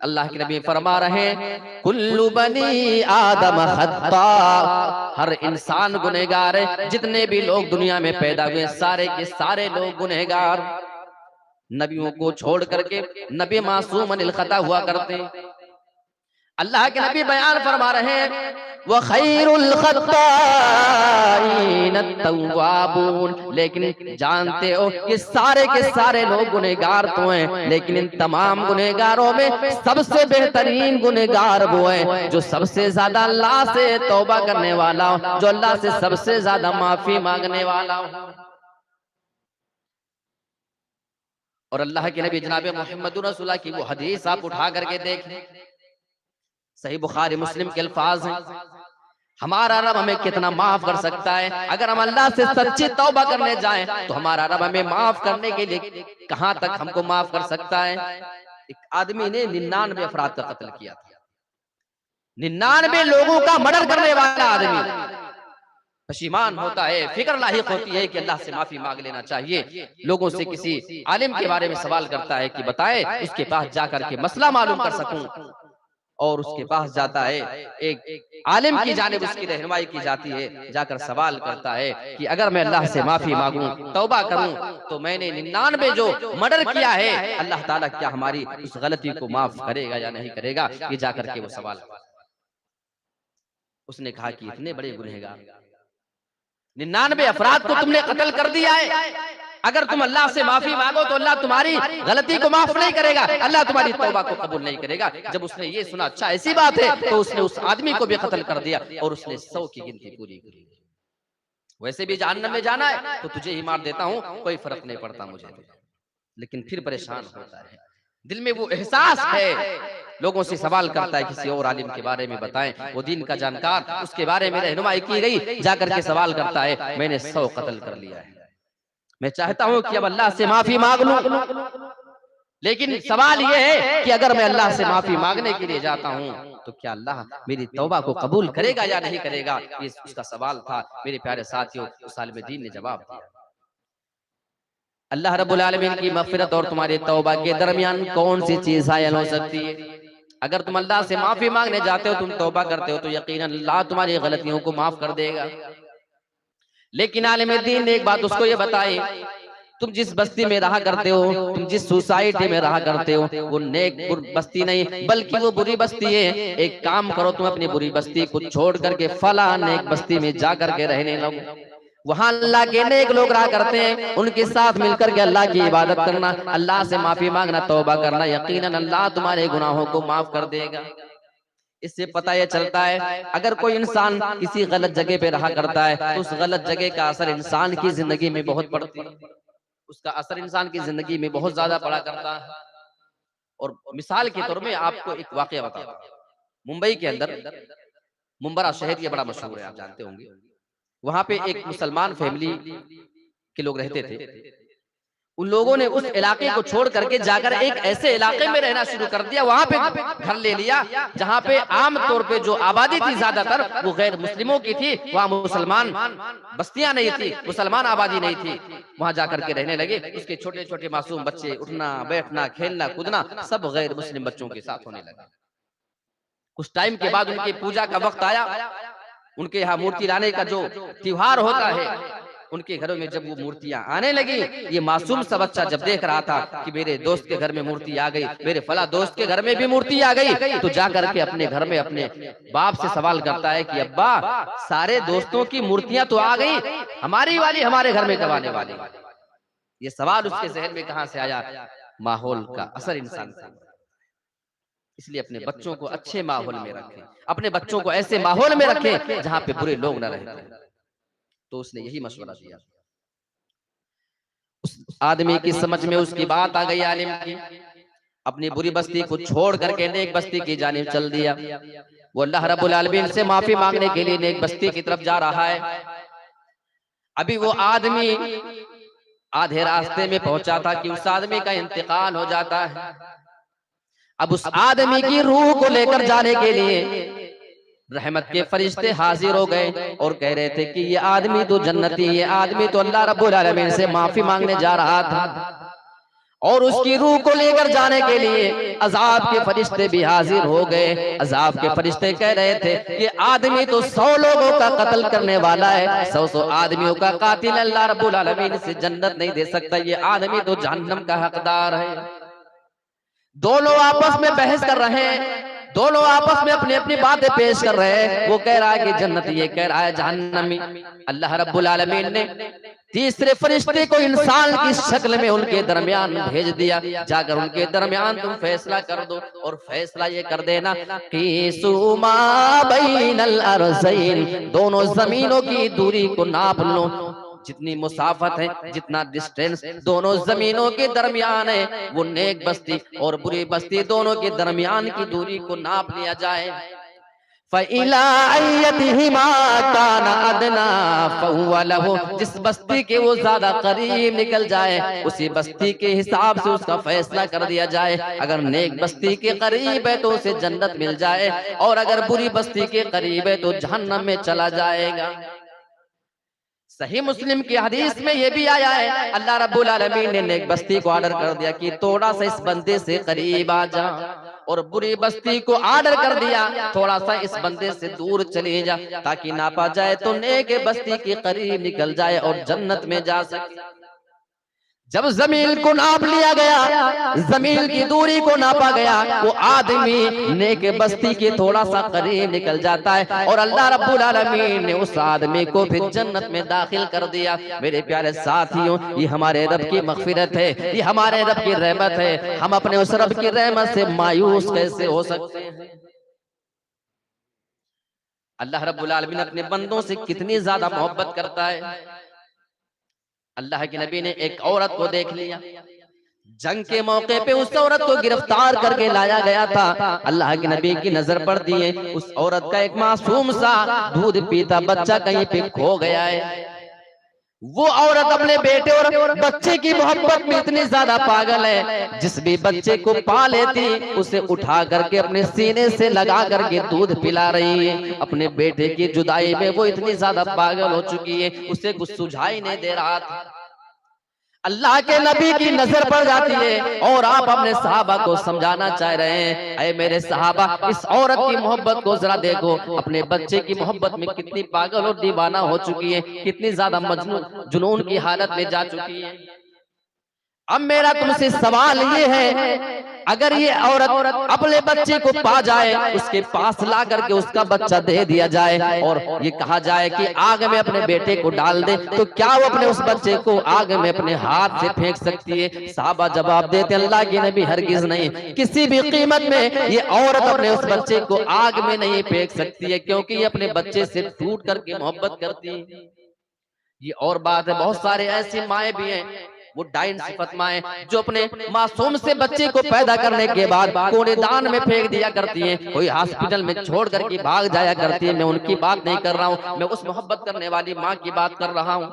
अल्लाह के नबी फरमा रहे हैं, कुल्लु बनी आदम खत्ता, हर इंसान गुनहगार है, जितने भी लोग दुनिया में पैदा हुए सारे के सारे लोग गुनहगार। नबियों को छोड़ करके नबी मासूम अनिल खता हुआ करते। अल्लाह के नबी बयान फरमा रहे हैं, व खैरुल खत्ताईन अत-तव्वाबून, लेकिन जानते हो ये सारे के सारे लोग गुनहगार तो हैं, लेकिन इन तमाम गुनहगारों में सबसे बेहतरीन गुनहगार वो है जो सबसे ज्यादा अल्लाह से तौबा करने वाला हो, जो अल्लाह से सबसे ज्यादा माफी मांगने वाला हो। और अल्लाह के नबी जनाब मोहम्मद रसूलुल्लाह की वो हदीस आप उठा करके देखें, सही बुखारी मुस्लिम के अल्फाज हैं, हमारा रब हमें कितना माफ कर सकता है। अगर हम अल्लाह से सच्ची तौबा करने जाएं तो हमारा रब हमें माफ करने के लिए कहां तक हमको माफ कर सकता है। एक आदमी ने 99 अफराद का कत्ल किया था, 99 लोगों का मर्डर करने वाला आदमी पशीमान होता है, फिक्र लाहिक होती है कि अल्लाह से माफी मांग लेना चाहिए। लोगों से किसी आलिम के बारे में सवाल करता है कि बताए, उसके पास जाकर के मसला मालूम कर सकूं, और उसके पास जाता है, एक आलिम की जानिब उसकी रहनुमाई की जाती है, जाकर सवाल करता है कि अगर मैं अल्लाह से माफी मांगूं, तौबा करूं, तो मैंने 99 जो मर्डर किया है, अल्लाह ताला क्या हमारी उस गलती को माफ करेगा या नहीं करेगा? ये जाकर के वो सवाल। उसने कहा कि इतने बड़े गुनहगार 99 अफराद को तुमने कत्ल कर दिया है, अगर तुम अल्लाह से माफी मांगो तो अल्लाह तुम्हारी गलती को माफ नहीं करेगा, अल्लाह तुम्हारी तौबा को कबूल नहीं करेगा। जब उसने ये सुना, अच्छा ऐसी बात है, तो उसने उस आदमी को भी कत्ल कर दिया और उसने 100 की गिनती पूरी की। वैसे भी जहन्नम में जाना है तो तुझे ही मार देता हूं, कोई फर्क नहीं पड़ता मुझे, लेकिन फिर परेशान होता है, दिल में वो एहसास है, लोगों से सवाल करता है किसी और आलिम के बारे में बताएं, वो दीन का जानकार, उसके बारे में रहनुमाई की गई, जाकर के सवाल करता है मैंने 100 कत्ल कर लिया है, मैं चाहता हूं कि अब अल्लाह से माफी मांग लूं। लेकिन सवाल ये है कि अगर मैं अल्लाह से माफी मांगने के लिए जाता हूँ तो क्या अल्लाह मेरी तौबा को कबूल करेगा या नहीं करेगा? ये उसका सवाल था मेरे प्यारे साथियों। उस आलिम दीन ने जवाब दिया, अल्लाह रब्बुल आलमीन की मग़फ़िरत और तुम्हारे तौबा के दरमियान कौन सी चीज हायल हो सकती है? अगर तुम अल्लाह से माफी मांगने जाते हो, तुम तौबा करते हो, तो यकीनन अल्लाह तुम्हारी गलतियों को माफ कर देगा। लेकिन आलिम दीन ने एक बात उसको ये बताई, तुम जिस बस्ती में रहा करते हो, तुम जिस सोसाइटी में रहा करते हो, वो नेक बस्ती नहीं बल्कि वो बुरी बस्ती है। एक काम करो, तुम अपनी बुरी बस्ती को छोड़ करके फला नेक बस्ती में जा करके रहने लगो। वहां अल्लाह के नेक लोग रहा करते हैं, उनके साथ मिलकर के अल्लाह की इबादत करना, अल्लाह से माफी मांगना, तौबा करना, यकीनन अल्लाह तुम्हारे गुनाहों को माफ कर देगा। इससे पता यह चलता है अगर कोई इंसान किसी गलत जगह पे रहा करता है तो उस गलत जगह का असर इंसान की जिंदगी में बहुत पड़ती है, उसका असर इंसान की जिंदगी में बहुत ज्यादा पड़ा करता है। और मिसाल के तौर में आपको एक वाकया बताता हूं। मुंबई के अंदर मुंबरा शहर ये बड़ा मशहूर है, आप जानते होंगे। वहां पे एक मुसलमान फैमिली के लोग रहते थे। उन लोगों ने उस इलाके को छोड़ करके जाकर एक ऐसे इलाके में रहना शुरू कर दिया, वहां पे घर ले लिया जहां पे आम तौर पे जो आबादी थी ज्यादातर वो गैर मुस्लिमों की थी। वहां मुसलमान बस्तियां नहीं थी, मुसलमान आबादी नहीं थी। वहां जाकर के रहने लगे। उसके छोटे छोटे मासूम बच्चे उठना बैठना खेलना कूदना सब गैर मुस्लिम बच्चों के साथ होने लगा। कुछ टाइम के बाद उनकी पूजा का वक्त आया। उनके यहाँ मूर्ति लाने का जो त्योहार होता है, उनके घरों में जब वो मूर्तियां आने लगी, ये मासूम सा बच्चा जब देख रहा था कि मेरे दोस्त के घर में मूर्ति आ गई, मेरे फला दोस्त के घर में भी मूर्ति आ गई, तो जाकर के अपने घर में अपने बाप से सवाल करता है कि अब्बा, सारे दोस्तों की मूर्तियां तो आ गई, हमारी वाली हमारे घर में कब आने वाली? ये सवाल उसके जहन में कहां से आया? माहौल का असर इंसान का। इसलिए अपने बच्चों को अच्छे माहौल में रखें, अपने बच्चों को ऐसे माहौल में रखें जहां पे बुरे लोग न रहें। तो उसने यही मशवरा दिया। उस आदमी की समझ में उसकी बात आ गई आलिम की, अपनी बुरी बस्ती को छोड़ करके नेक बस्ती की जानिब चल दिया। वो अल्लाह रब्बुल आलमीन से माफी मांगने के लिए नेक बस्ती की तरफ जा रहा है। अभी वो आदमी आधे रास्ते में पहुंचा था कि उस आदमी का इंतकाल हो जाता है। अब उस आदमी की रूह को लेकर जाने के लिए रहमत के फरिश्ते हाजिर हो गए और कह रहे थे कि ये आदमी तो जन्नती, ये आदमी तो अल्लाह रब्बुल आलमीन से माफी मांगने जा रहा था। और उसकी रूह को लेकर जाने के लिए अजाब के फरिश्ते भी हाजिर हो गए। अजाब के फरिश्ते कह रहे थे कि आदमी तो 100 लोगों का कत्ल करने वाला है, 100 आदमियों का कातिल, अल्लाह रब्बुल आलमीन से जन्नत नहीं दे सकता, ये आदमी तो जहन्नम का हकदार है। दोनों आपस में बहस कर रहे हैं, दोनों आपस में अपनी अपनी बातें पेश कर रहे हैं। वो कह रहा है कि जन्नती, ये कह रहा है जहन्नमी। अल्लाह रब्बुल आलमीन ने तीसरे फरिश्ते को इंसान की शक्ल में उनके दरमियान भेज दिया, जाकर उनके दरमियान तुम फैसला कर दो। और फैसला ये कर देना कि सुमा बैनल अर्ज़ैन, दोनों जमीनों की दूरी को नाप लो। जितनी मुसाफत है, जितना डिस्टेंस दोनों जमीनों के दरमियान है, वो नेक बस्ती और बुरी बस्ती दोनों के दरमियान की दूरी को नाप लिया जाए। फ़इला अय्यतिहिमा काना अदना फ़हुवा लहू, जिस बस्ती के वो ज्यादा करीब निकल जाए उसी बस्ती के हिसाब से उसका फैसला कर दिया जाए। अगर नेक बस्ती के करीब है तो उसे जन्नत मिल जाए, और अगर बुरी बस्ती के करीब है तो जहन्नम में चला जाएगा। सही मुस्लिम की हदीस में ये भी आया है, अल्लाह रब्बुल आलमीन ने नेक बस्ती को ऑर्डर कर दिया कि थोड़ा सा इस बंदे से करीब आ जा, और बुरी बस्ती को ऑर्डर कर दिया थोड़ा सा इस बंदे से दूर चले जा, ताकि नापा जाए तो नेक बस्ती के करीब निकल जाए और जन्नत में जा सके। जब जमीन को नाप लिया गया, जमीन की दूरी को नापा गया, वो आदमी नेक बस्ती के थोड़ा सा करीब निकल जाता है, और अल्लाह रब्बुल आलमीन ने उस आदमी को फिर जन्नत में दाखिल कर दिया। मेरे प्यारे साथियों, ये हमारे रब की मग़फ़िरत है, ये हमारे रब की रहमत है। हम अपने उस रब की रहमत से मायूस कैसे हो सकते हैं? अल्लाह रब्बुल आलमीन अपने बंदों से कितनी ज्यादा मोहब्बत करता है। अल्लाह के नबी ने एक औरत को देख लिया, जंग के मौके पे उस औरत को गिरफ्तार करके लाया गया था। अल्लाह के नबी की नजर पड़ती है, उस औरत का एक मासूम सा दूध पीता बच्चा कहीं पे खो गया है। वो औरत अपने बेटे और बच्चे की मोहब्बत में इतनी ज्यादा पागल है, जिस भी बच्चे को पा लेती उसे उठा करके अपने सीने से लगा करके दूध पिला रही है। अपने बेटे की जुदाई में वो इतनी ज्यादा पागल हो चुकी है, उसे कुछ सुझाई नहीं दे रहा था। अल्लाह के नबी की नजर पड़ जाती है और आप अपने सहाबा को समझाना चाह रहे हैं, अरे मेरे सहाबा, इस औरत की मोहब्बत को जरा देखो, अपने बच्चे की मोहब्बत में कितनी पागल और दीवाना हो चुकी है, कितनी ज्यादा मजनून जुनून की हालत में जा चुकी है। अब मेरा तुमसे सवाल ये है, अगर ये औरत अपने बच्चे को पा जाए, उसके पास ला करके उसका बच्चा दे दिया जाए और ये कहा जाए कि आग में अपने बेटे को डाल दे, तो क्या वो अपने उस बच्चे को आग में अपने हाथ से फेंक सकती है? साहबा जवाब देते, अल्लाह के नबी हरगिज नहीं, किसी भी कीमत में ये औरत अपने उस बच्चे को आग में नहीं फेंक सकती है, क्योंकि ये अपने बच्चे से टूट करके मोहब्बत करती है। ये और बात है, बहुत सारे ऐसी माएं भी हैं, वो डाइन सिफत माएं, जो अपने मासूम से बच्चे को पैदा करने के बाद कूड़ेदान में फेंक दिया करती हैं, कोई हॉस्पिटल में छोड़ करके भाग जाया करती है। मैं उनकी बात नहीं कर रहा हूँ, मैं उस मोहब्बत करने वाली माँ की बात कर रहा हूँ।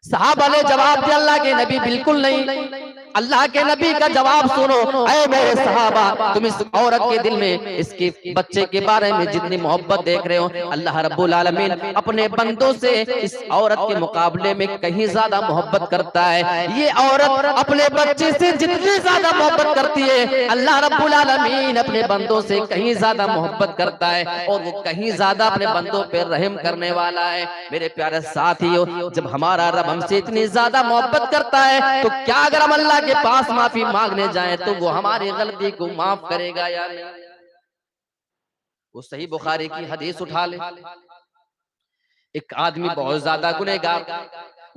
साहबा ने जवाब दिया, अल्लाह के नबी बिल्कुल नहीं। अल्लाह के नबी का जवाब सुनो, ऐ मेरे सहाबा, तुम इस औरत के दिल में इसके बच्चे के बारे में जितनी मोहब्बत देख रहे हो, अल्लाह रब्बुल आलमीन अपने बंदों से इस औरत के मुकाबले में कहीं ज्यादा मोहब्बत करता है। ये औरत अपने बच्चे से जितनी ज्यादा मोहब्बत करती है, अल्लाह रब्बुल आलमीन अपने बंदों से कहीं ज्यादा मोहब्बत करता है, और वो कहीं ज्यादा अपने बंदों पर रहम करने वाला है। मेरे प्यारे साथियों, जब हमारा रब हमसे इतनी ज्यादा मोहब्बत करता है, तो क्या अगर हम अल्लाह के पास माफी मांगने जाएं तो वो हमारी गलती को माफ करेगा या नहीं? वो सही बुखारी की हदीस उठा ले, एक आदमी बहुत ज्यादा गुनहगार,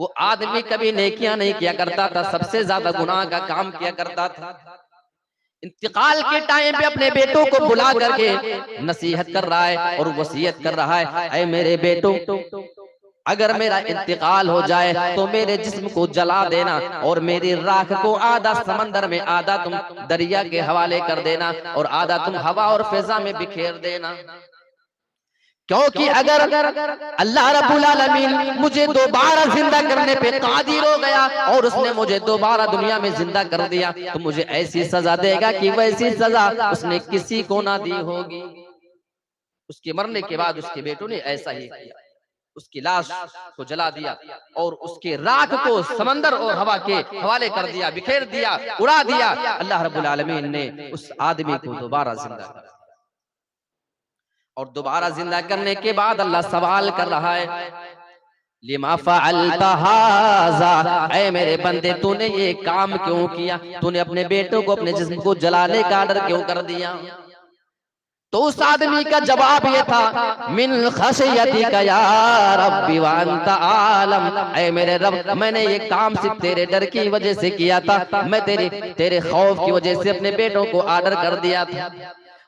वो आदमी कभी नेकियां नहीं किया करता था, सबसे ज्यादा गुनाह का काम किया करता था। इंतकाल के टाइम पे अपने बेटों को बुला करके नसीहत कर रहा है और वसीयत कर रहा है, ऐ मेरे बेटों, अगर मेरा इंतकाल हो जाए तो मेरे जिस्म को जला देना और मेरी राख को आधा समंदर में, आधा तुम दरिया के हवाले कर देना और आधा तुम हवा और फिजा में बिखेर देना। क्योंकि अगर अल्लाह रब्बुल आलमीन मुझे दोबारा जिंदा करने पे कादिर हो गया और उसने मुझे दोबारा दुनिया में जिंदा कर दिया, तो मुझे ऐसी सजा देगा कि वैसी सजा उसने किसी को ना दी होगी। उसके मरने के बाद उसके बेटों ने ऐसा ही किया, उसकी लाश को जला दिया और उसके राख को समंदर और हवा के हवाले कर दिया, बिखेर दिया, उड़ा दिया। अल्लाह रब्बुल आलमीन ने उस आदमी को दोबारा जिंदा कर दिया, और दोबारा जिंदा करने के बाद अल्लाह सवाल कर रहा है, लिमा फ़अल्ता हाज़ा, ऐ मेरे बंदे, तूने ये काम क्यों किया? तूने अपने बेटों को, अपने जिस्म को जलाने का ऑर्डर क्यों कर दिया? तो उस आदमी का जवाब ये था, मिन खशियतिका या रब्बी व अंता आलम, ऐ मेरे रब, मैंने ये काम सिर्फ तेरे डर की वजह से किया था, मैं तेरे खौफ की वजह से अपने बेटों को ऑर्डर कर दिया था।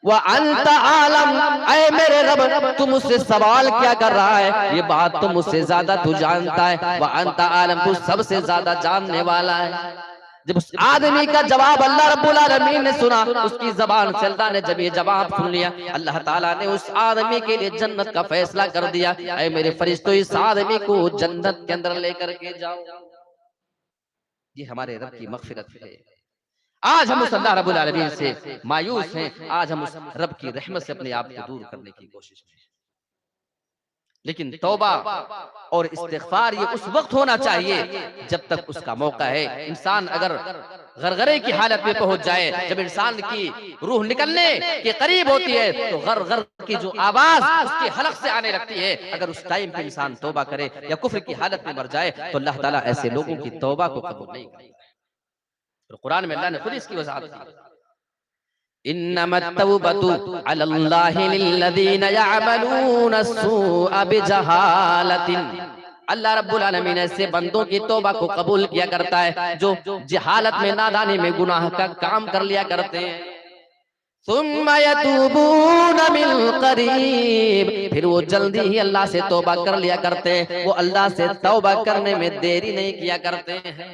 व अंता आलम, ऐ मेरे रब, तू मुझसे सवाल क्या कर रहा है? ये बात तो मुझसे ज्यादा तू जानता है। व अंता आलम, तू सबसे ज्यादा जानने वाला है। जब उस आदमी का जवाब अल्लाह रब्बुल आलमीन ने सुना, उसकी जबान से अल्लाह ने जब ये जवाब सुन लिया, अल्लाह ताला ने उस आदमी के लिए जन्नत का फैसला कर दिया, ऐ मेरे फरिश्तों, इस आदमी को जन्नत के अंदर लेकर के जाओ। ये हमारे रब की मग़फ़िरत है। आज हम उस अल्लाह रब्बुल आलमीन से मायूस हैं, आज हम उस रब की रहमत से अपने आप को दूर करने की कोशिश में हैं। लेकिन तौबा और इस्तिग़फ़ार ये उस वक्त होना चाहिए जब तक उसका मौका है। इंसान अगर गरगरे की हालत में पहुंच जाए, जब इंसान की रूह निकलने के करीब होती है, तो गर की जो आवाज उसके हलक से आने लगती है, अगर उस टाइम पे इंसान तौबा करे या कुफ्र की हालत में मर जाए, तो अल्लाह ताला ऐसे लोगों की तौबा को कबूल नहीं करता। तो कुरान में अल्लाह ने खुद इसकी वजाहत की, इन्नमत तौबतु अलल्लाहि लिल्लज़ीना यअमलूना अस्सूअ बिजहालतिन, अल्लाह रब्बुल आलमीन ऐसे बंदों की तौबा को कबूल किया करता है जो जहालत में, नादानी में गुनाह का काम कर लिया करते हैं। सुम्मा यतूबूना मिन करीब, फिर वो जल्दी ही अल्लाह से तौबा कर लिया करते हैं, वो अल्लाह से तौबा करने में देरी नहीं किया करते हैं।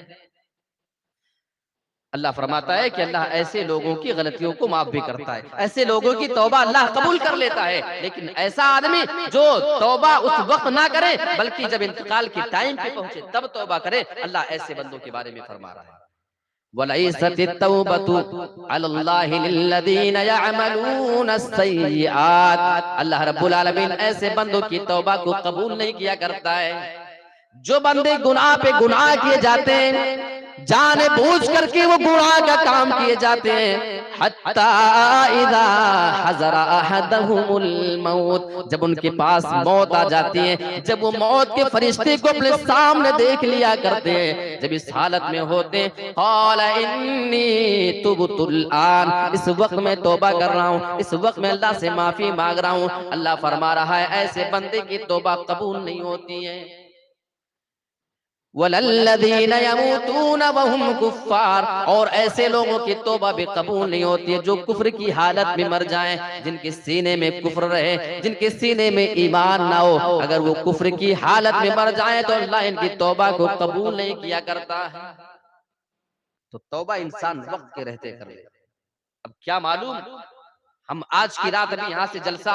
अल्लाह फरमाता है कि अल्लाह ऐसे लोगों की गलतियों को माफ भी करता है, ऐसे लोगों की तौबा अल्लाह कबूल कर लेता है। लेकिन ऐसा आदमी जो तौबा उस वक्त ना करे बल्कि जब इंतकाल के टाइम पे पहुंचे तब तौबा करे, अल्लाह ऐसे बंदों के बारे में फरमा रहा है, वलैसतित तौबतु अलल्लाहि लिल्लज़ीना यअमलूना अस्सय्यिआत। अल्लाह रब्बुल आलमीन ऐसे बंदों की तौबा को कबूल नहीं किया करता है। जो बंदे गुनाह पे गुनाह किए जाते हैं, जाने बूझ करके वो गुनाह का काम किए जाते हैं, हत्ता इज़ा हज़रा अहदहुमुल मौत, जब उनके पास मौत आ जाती है, जब वो मौत के फरिश्ते को अपने सामने देख लिया करते हैं, जब इस हालत में होते हैं, क़ाल इन्नी तुबतुल आन, इस वक्त मैं तौबा कर रहा हूँ, इस वक्त मैं अल्लाह से माफी मांग रहा हूँ। अल्लाह फरमा रहा है ऐसे बंदे की तौबा कबूल नहीं होती है। वलल्लज़ीना यमूतूना वहुम कुफ्फार, और ऐसे लोगों की तौबा भी कबूल नहीं होती है जो कुफ्र की हालत में मर जाएं, जिनके सीने में कुफ्र रहे, जिनके सीने में ईमान ना हो, अगर वो कुफ्र की हालत में मर जाएं तो अल्लाह इनकी तौबा को कबूल नहीं किया करता है। तो तौबा इंसान वक्त के रहते कर ले। अब क्या मालूम हम आज की रात अभी यहाँ से जलसा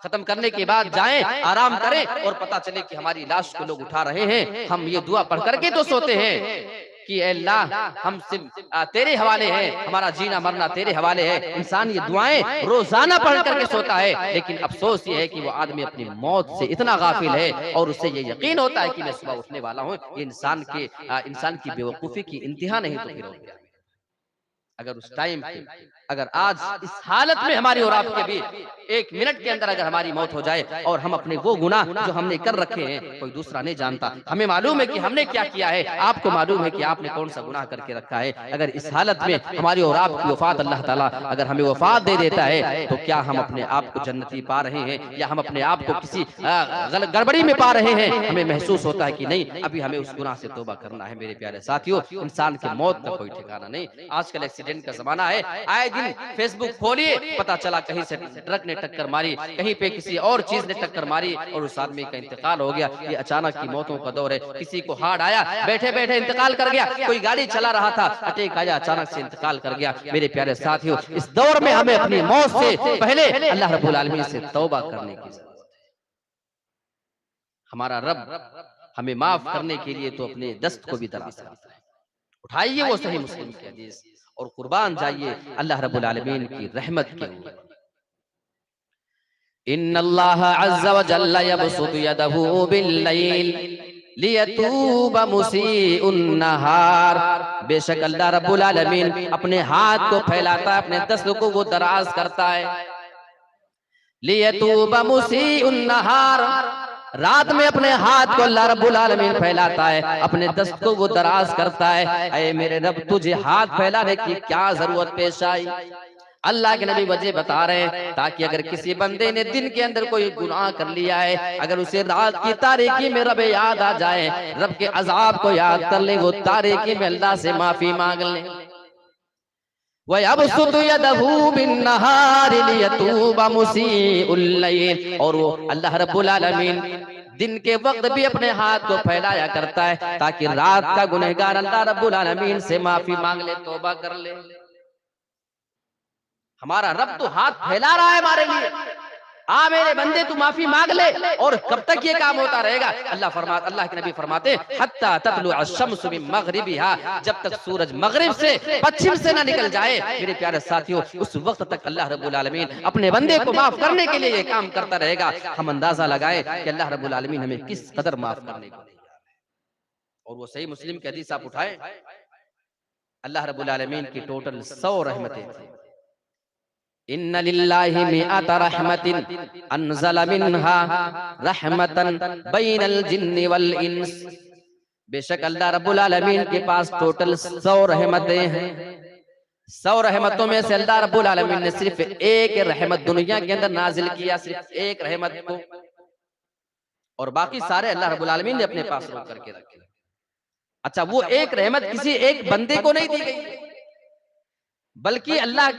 खत्म करने के बाद जाएं, आराम करें और पता चले कि हमारी लाश को लोग उठा रहे हैं, हम ये दुआ पढ़ करके तो सोते हैं कि अल्लाह हम सिर्फ तेरे हवाले है, हमारा जीना मरना तेरे हवाले है। इंसान ये दुआएं रोजाना पढ़ करके सोता है, लेकिन अफसोस ये है कि वो आदमी अपनी मौत से इतना गाफिल है और उसे ये यकीन होता है कि मैं सुबह उठने वाला हूँ। ये इंसान की बेवकूफी की इंतहा नहीं तो फिर हो गया। अगर उस टाइम पे, अगर आज इस हालत में हमारी और आपके भी 1 मिनट के अंदर अगर हमारी मौत हो जाए और हम अपने वो गुनाह जो हमने कर रखे हैं कोई दूसरा नहीं जानता, हमें मालूम है कि हमने क्या किया है, आपको मालूम है कि आपने कौन सा गुनाह करके रखा है, अगर इस हालत में हमारी और आपकी वफात अल्लाह ताला अगर हमें वफात दे देता है तो क्या हम अपने आप को जन्नती पा रहे हैं या हम अपने आप को किसी गड़बड़ी में पा रहे हैं। हमें महसूस होता है कि नहीं, अभी हमें उस गुनाह से तौबा करना है। मेरे प्यारे साथियों, इंसान की मौत का कोई ठिकाना नहीं। आजकल एक्सीडेंट का जमाना है, आए दिन फेसबुक खोलिए पता चला कहीं से ट्रक ने टक्कर मारी, कहीं पे किसी और चीज ने टक्कर मारी और उस आदमी का इंतकाल हो गया। ये अचानक की मौतों का दौर है। किसी को हार्ट आया, बैठे बैठे इंतकाल कर गया, कोई गाड़ी चला रहा था, अटैक आया, अचानक से इंतकाल कर गया। मेरे प्यारे साथियों, इस दौर में हमें अपनी मौत से पहले अल्लाह रब्बुल आलमीन से तौबा करने की जरूरत है। हमारा रब हमें माफ करने के लिए तो अपने दस्त को भी दराज करता है। उठाइए वो सही मुस्लिम की हदीस और कुर्बान जाइए अल्लाह रब्बुल आलमीन की रहमत के ऊपर। इन्नल्लाह अज़्ज़ व जल्ला यबसुतु यदहु बिल्लैल लियतूब मुसीउन नहार, बेशक अल्लाह रब्बुल आलमीन अपने हाथ को फैलाता है, अपने दस्त को वो दराज करता है। लियतूब मुसीउन नहार, रात में अपने हाथ को अल्लाह रब्बुल आलमीन फैलाता है, अपने दस्त को वो दराज करता है। ऐ मेरे रब, तुझे हाथ फैलाने की क्या जरूरत पेश आई? अल्लाह के नबी वजह बता रहे हैं ताकि अगर किसी बंदे ने दिन के अंदर कोई गुनाह कर लिया है, अगर उसे रात की तारीकी में रब याद आ जाए, रब के अजाब को याद कर ले, वो तारीकी में अल्लाह से माफी मांग ले। वयबसुतु यदहु बिन्नहारि लियतूब मुसीउल लैल, और वो अल्लाह रब्बुल आलमीन दिन के वक्त भी अपने हाथ को फैलाया करता है ताकि रात का गुनहगार अल्लाह रब्बुल आलमीन से माफी मांग ले, तौबा कर ले। हमारा रब तो हाथ फैला रहा है हमारे लिए, आ मेरे बंदे तू माफी मांग ले। और कब तक ये काम होता रहेगा? अल्लाह के नबी फरमाते हत्ता ततलु अश-शम्सु मिन मग़रिबिहा, जब तक सूरज मगरिब से पश्चिम से ना निकल जाए। मेरे प्यारे साथियों, उस वक्त तक अल्लाह रब्बुल आलमीन अपने बंदे को माफ करने के लिए ये काम करता रहेगा। हम अंदाजा लगाएं कि अल्लाह रब्बुल आलमीन हमें किस कदर माफ करने को तैयार है। और वो सही मुस्लिम की हदीस आप उठाएं, अल्लाह रब्बुल आलमीन की टोटल 100 रहमतें थी। इन्ना लिल्लाहि मिअता रहमतिन अनज़ला मिन्हा रहमतन बैनल जिन्नि वल इंस, बेशक अल्लाह रब्बुल आलमीन के पास टोटल 100 रहमतें हैं। 100 रहमतों में से अल्लाह रब्बुल आलमीन ने सिर्फ एक रहमत दुनिया के अंदर नाजिल किया, सिर्फ एक रहमत को, और बाकी सारे अल्लाह रब्बुल आलमीन ने अपने पास रोक करके रखे। अच्छा, वो एक रहमत किसी एक बंदे को नहीं दी गई, बल्कि अल्लाह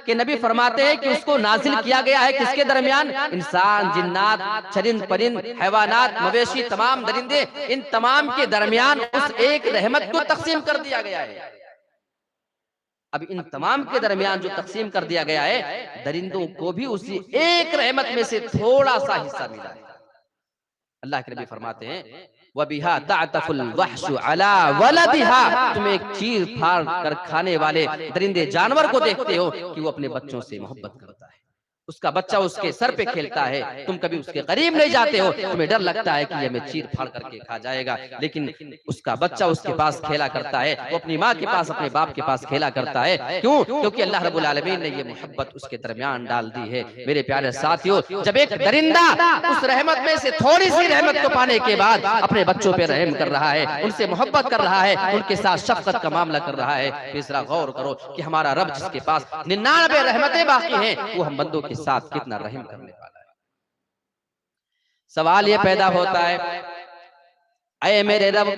के नबी फरमाते हैं कि उसको नाजिल किया गया है किसके दरमियान? इंसान, जिन्नात, चरिंद परिंद, हैवानात, मवेशी, तमाम दरिंदे, इन तमाम के दरमियान उस एक रहमत को तकसीम कर दिया गया है। अब इन तमाम के दरमियान जो तकसीम कर दिया गया है, दरिंदों को भी उसी एक रहमत में से थोड़ा सा हिस्सा मिला है। अल्लाह के नबी फरमाते हैं, वबिहा तातफुल वहशु अला वलदिहा, तुम एक चीर फाड़ कर खाने वाले दरिंदे जानवर को देखते हो कि वो अपने बच्चों से मोहब्बत करता है, उसका बच्चा उसके सर पे खेलता है, तुम कभी उसके करीब नहीं जाते हो, तुम्हें डर लगता है कि ये हमें चीर फाड़ करके खा जाएगा, लेकिन उसका बच्चा उसके पास खेला करता है, वो अपनी माँ के पास, अपने बाप के पास खेला करता है। क्यों? क्योंकि अल्लाह रब्बुल आलमीन ने ये मोहब्बत उसके दरमियान डाल दी है। मेरे प्यारे साथियों, जब एक दरिंदा उस रहमत में से थोड़ी सी रहमत को पाने के बाद अपने बच्चों पे रहम कर रहा है, उनसे मोहब्बत कर रहा है, उनके साथ शफकत का मामला कर रहा है, फिर जरा गौर करो कि हमारा रब जिसके पास 99 रहमतें बाकी हैं, वो हम बंदों के साथ कितना रहम करने वाला है। सवाल ये पैदा होता है, ऐ मेरे रब,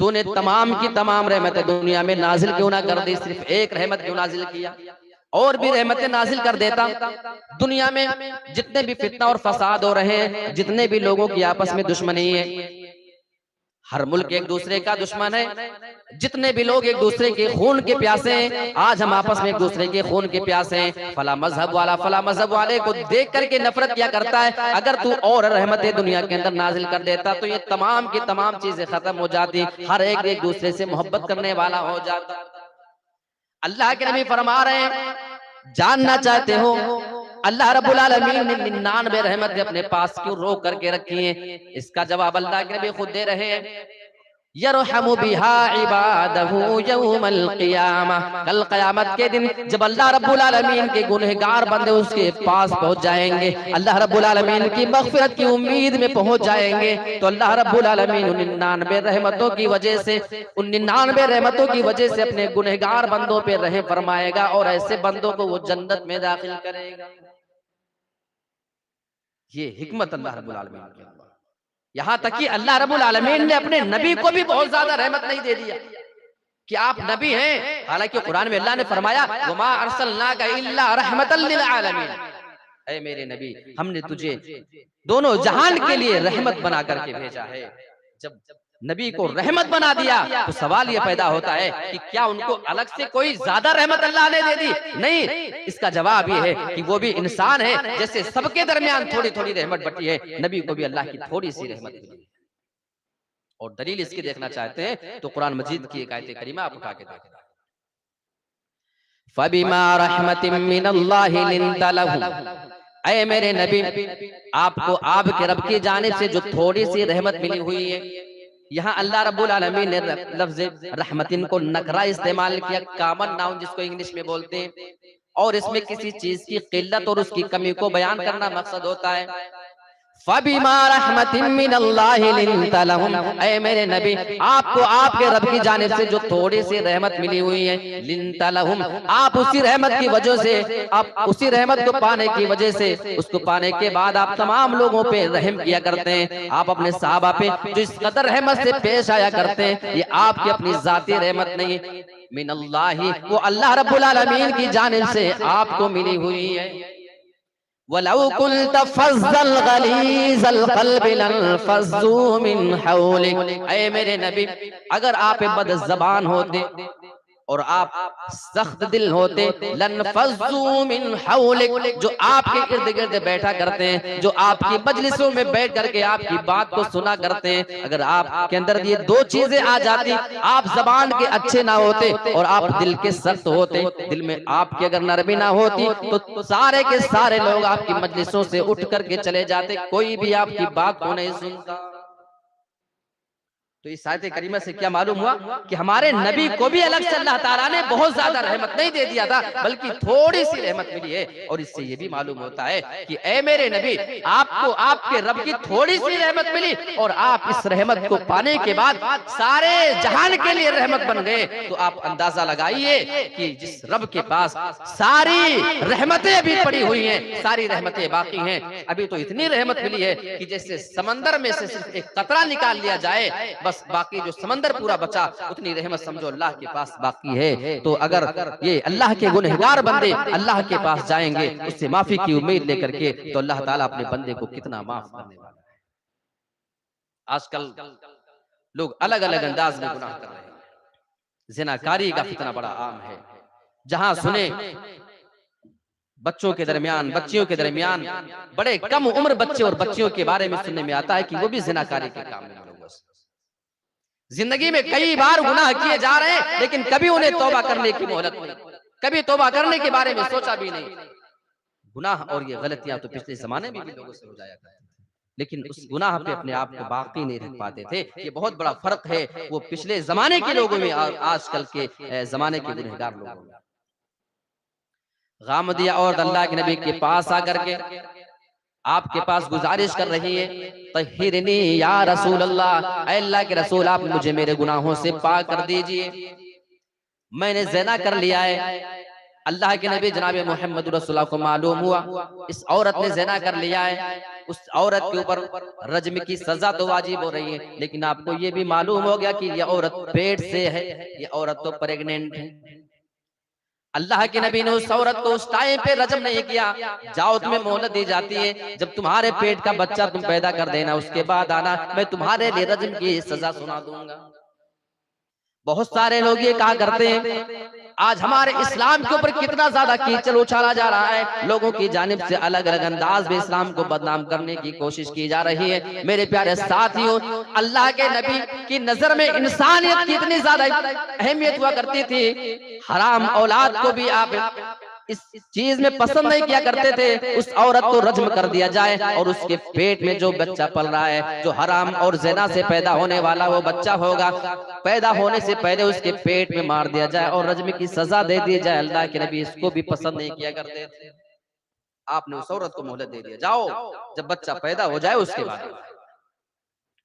तूने तमाम की तमाम रहमतें दुनिया में नाजिल क्यों ना कर दी, सिर्फ एक रहमत क्यों नाजिल किया? और भी रहमतें नाजिल कर देता। दुनिया में जितने भी फितना और फसाद हो रहे हैं, जितने भी लोगों की आपस में दुश्मनी है, हर मुल्क एक दूसरे का दुश्मन है, जितने भी लोग एक दूसरे के खून के प्यासे हैं, आज हम आपस में एक दूसरे के खून के प्यासे हैं। फला मजहब वाला फला मजहब वाले को देख करके नफरत किया करता है। अगर तू और रहमतें दुनिया के अंदर नाजिल कर देता तो ये तमाम की तमाम चीजें खत्म हो जाती, हर एक दूसरे से मोहब्बत करने वाला हो जाता। अल्लाह के नबी फरमा रहे हैं, जानना चाहते हो अल्लाह रब्बुल आलमीन ने 99 रहमतें अपने पास क्यों रोक करके रखी हैं? इसका जवाब अल्लाह के नबी खुद दे रहे हैं, यरहमु बिहा इबादहु यौमल क़ियामा, कल क़यामत के दिन जब अल्लाह रब्बुल आलमीन के गुनहगार बंदे उसके पास पहुंच जाएंगे, अल्लाह रब्बुल आलमीन की मग़फ़िरत की उम्मीद में पहुंच जाएंगे, तो अल्लाह रब्बुल आलमीन उन 99 रहमतों की वजह से, उन 99 रहमतों की वजह से अपने गुनहगार बंदों पे रहम फरमाएगा और ऐसे बंदों को वो जन्नत में दाखिल करेगा। ये हिकमत अल्लाह रब्बुल आलमीन की। यहाँ तक कि अल्लाह रब्बुल आलमीन ने अपने नबी को भी बहुत ज्यादा रहमत नहीं दे दिया कि आप नबी हैं, हालांकि कुरान में अल्लाह ने फरमाया, वमा अरसलनाका इल्ला रहमतल लिल आलमीन, ऐ मेरे नबी, हमने तुझे दोनों जहान के लिए रहमत बना करके भेजा है। जब नबी को रहमत बना दिया तो सवाल ये पैदा होता है कि क्या उनको अलग से कोई ज्यादा रहमत अल्लाह ने दे दी? नहीं, इसका जवाब ये है कि वो भी इंसान है, जैसे सबके दरमियान थोड़ी थोड़ी रहमत बटी है, नबी को भी अल्लाह की थोड़ी सी रहमत मिली है। और दलील इसकी देखना चाहते हैं तो कुरान मजीद की एक आयत करीमा आप उठा के देखें, फबिमा रहमतिम मिनल्लाहि लिंता लहुम, ऐ मेरे नबी, आपको आपके रब की जानिब से जो थोड़ी सी रहमत मिली हुई है। यहाँ अल्लाह रब्बुल आलमीन ने लफ्ज़ रहमतिन को नकरा इस्तेमाल किया, कॉमन नाउन जिसको इंग्लिश में बोलते हैं, और इसमें किसी चीज की किल्लत और उसकी कमी को बयान करना मकसद होता है। फबिमा रहमतिन मिनल्लाहि लिंता लहुम, ऐ मेरे नबी, आपको आपके रब की जानिब से जो थोड़ी सी रहमत मिली हुई है, लिंता लहुम, आप उसी रहमत की वजह से, आप उसी रहमत को पाने की वजह से, उसको पाने के बाद आप तमाम लोगों पे रहम किया करते हैं। आप अपने सहाबा पे जो इस कदर रहमत से पेश आया करते हैं, ये आपकी अपनी जाती रहमत नहीं, मिनल्लाहि, वो अल्लाह रब्बुल आलमीन की जानिब से आपको मिली हुई है। वलौ कुन्त फज़्ज़ल गलीज़ल क़ल्बि लन्फ़ज़्ज़ू मिन हौलिक, ऐ मेरे नबी, अगर आप बदज़बान होते और आप सख्त दिल होते, लन्फ़ज़्ज़ू मिन हौलिक, जो आपके इर्द गिर्द बैठा करते हैं, जो आपकी मजलिसों में बैठ करके आपकी बात को सुना करते हैं, अगर आपके अंदर ये दो चीजें आ जाती, आप जबान के अच्छे ना होते और आप दिल के सख्त होते, दिल में आपकी अगर नरमी ना होती, तो सारे के सारे लोग आपकी मजलिसों से उठ करके चले जाते, कोई भी आपकी बात को नहीं सुनता। तो इस आयत करीमा से क्या मालूम हुआ कि हमारे नबी को भी अलग से अल्लाह ताला ने बहुत ज्यादा रहमत नहीं दे दिया था, बल्कि थोड़ी सी रहमत मिली है। और इससे ये भी मालूम होता है कि ऐ मेरे नबी, आपको आपके रब की थोड़ी सी रहमत मिली और आप इस रहमत को पाने के बाद सारे जहान के लिए रहमत बन गए। तो आप अंदाजा लगाइए कि जिस रब के पास सारी रहमतें भी पड़ी हुई हैं, सारी रहमतें बाकी हैं, अभी तो इतनी रहमत मिली है कि जैसे समंदर में से सिर्फ एक कतरा निकाल लिया जाए, बस बाकी जो समंदर पूरा बचा, उतनी रहमत समझो अल्लाह के पास बाकी है। तो अगर ये अल्लाह के गुनहगार बंदे अल्लाह के पास जाएंगे उससे माफी की उम्मीद लेकर के, तो अल्लाह ताला अपने बंदे को कितना माफ करने वाला है। आजकल लोग अलग अलग अंदाज में गुनाह कर रहे हैं, ज़िनाकारी का फितना बड़ा आम है, जहां सुने बच्चों के दरमियान, बच्चियों के दरमियान, बड़े कम उम्र बच्चे और बच्चियों के बारे में सुनने में आता है कि वो भी ज़िनाकारी के काम में मुलव्वस। जिंदगी में कई बार गुनाह किए जा रहे हैं, लेकिन कभी उन्हें तौबा करने की मोहलत नहीं, कभी तौबा करने के बारे में सोचा भी नहीं। गुनाह और ये गलतियां तो पिछले जमाने में भी लोगों से हो जाया करती थी, लेकिन उस गुनाह पे अपने आप को बाकी नहीं रख पाते थे। ये बहुत बड़ा फर्क है वो पिछले जमाने के लोगों में और आजकल के जमाने के गुनहगार लोगों में। गामदिया और अल्लाह के नबी के पास आकर के आपके पास गुजारिश कर रही है, तहिरनी या रसूल अल्लाह, अल्लाह के रसूल आप मुझे मेरे गुनाहों से पाक कर दीजिए, मैंने ज़िना कर लिया है। अल्लाह के नबी जनाब मोहम्मद रसूलुल्लाह को मालूम हुआ इस औरत ने ज़िना कर लिया है, उस औरत के ऊपर रज्म की सजा तो वाजिब हो रही है, लेकिन आपको ये भी मालूम हो गया कि ये औरत पेट से है, ये औरत तो प्रेग्नेंट है। अल्लाह के नबी ने उस औरत को उस टाइम पे रजम नहीं किया, जाओ तुम्हें मोहलत दी जाती है, जब तुम्हारे पेट का बच्चा तुम पैदा कर देना उसके बाद आना, मैं तुम्हारे लिए रजम की सजा सुना दूंगा। बहुत सारे लोग ये कहा करते हैं, आज हमारे इस्लाम के ऊपर कितना ज्यादा कीचड़ उछाला जा रहा है, लोगों की जानिब से अलग अलग अंदाज में इस्लाम को बदनाम करने की कोशिश की जा रही है। मेरे प्यारे साथियों, अल्लाह के नबी की नजर में इंसानियत की इतनी ज्यादा अहमियत हुआ करती थी, हराम औलाद को भी आप इस चीज में पसंद नहीं किया करते थे। उस औरत को रज्म कर दिया जाए और उसके पेट में जो बच्चा पल रहा है, जो हराम और ज़िना से पैदा होने वाला वो बच्चा होगा, पैदा होने से पहले उसके पेट में मार दिया जाए और रज्म की सजा दे दी जाए। अल्लाह के नबी इसको भी पसंद नहीं किया करते थे। आपने उस औरत को मोहलत दे दिया, जाओ जब बच्चा पैदा हो जाए उसके बाद।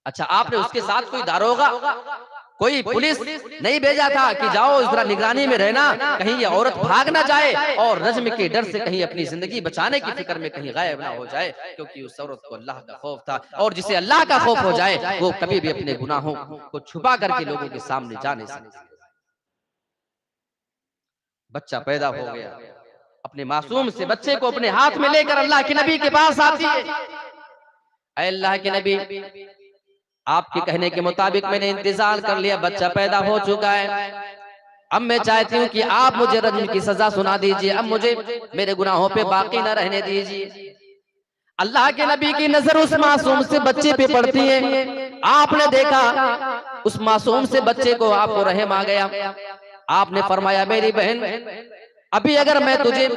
अच्छा, आपने उसके साथ कोई दारोगा, कोई पुलिस नहीं भेजा था कि जाओ जरा निगरानी में रहना, कहीं ये औरत भाग ना जाए और रज्म के डर से कहीं अपनी जिंदगी बचाने की फिक्र में कहीं गायब ना हो जाए, क्योंकि उस औरत को अल्लाह का खौफ था, और जिसे अल्लाह का खौफ हो जाए वो कभी भी अपने गुनाहों को छुपा करके लोगों के सामने जा नहीं सकती। बच्चा पैदा हो गया, अपने मासूम से बच्चे को अपने हाथ में लेकर अल्लाह के नबी के पास आती है। अल्लाह के नबी, आपके कहने के मुताबिक मैंने इंतजार कर लिया, बच्चा पैदा हो चुका है, अब मैं चाहती हूँ कि आप मुझे रज्म की सजा सुना दीजिए, अब मुझे मेरे गुनाहों पे बाकी न रहने दीजिए। अल्लाह के नबी की नजर उस मासूम से बच्चे पे पड़ती है। आपने देखा उस मासूम से बच्चे को, आपको रहम आ गया। आपने फरमाया, मेरी बहन, अभी अगर मैं तुझे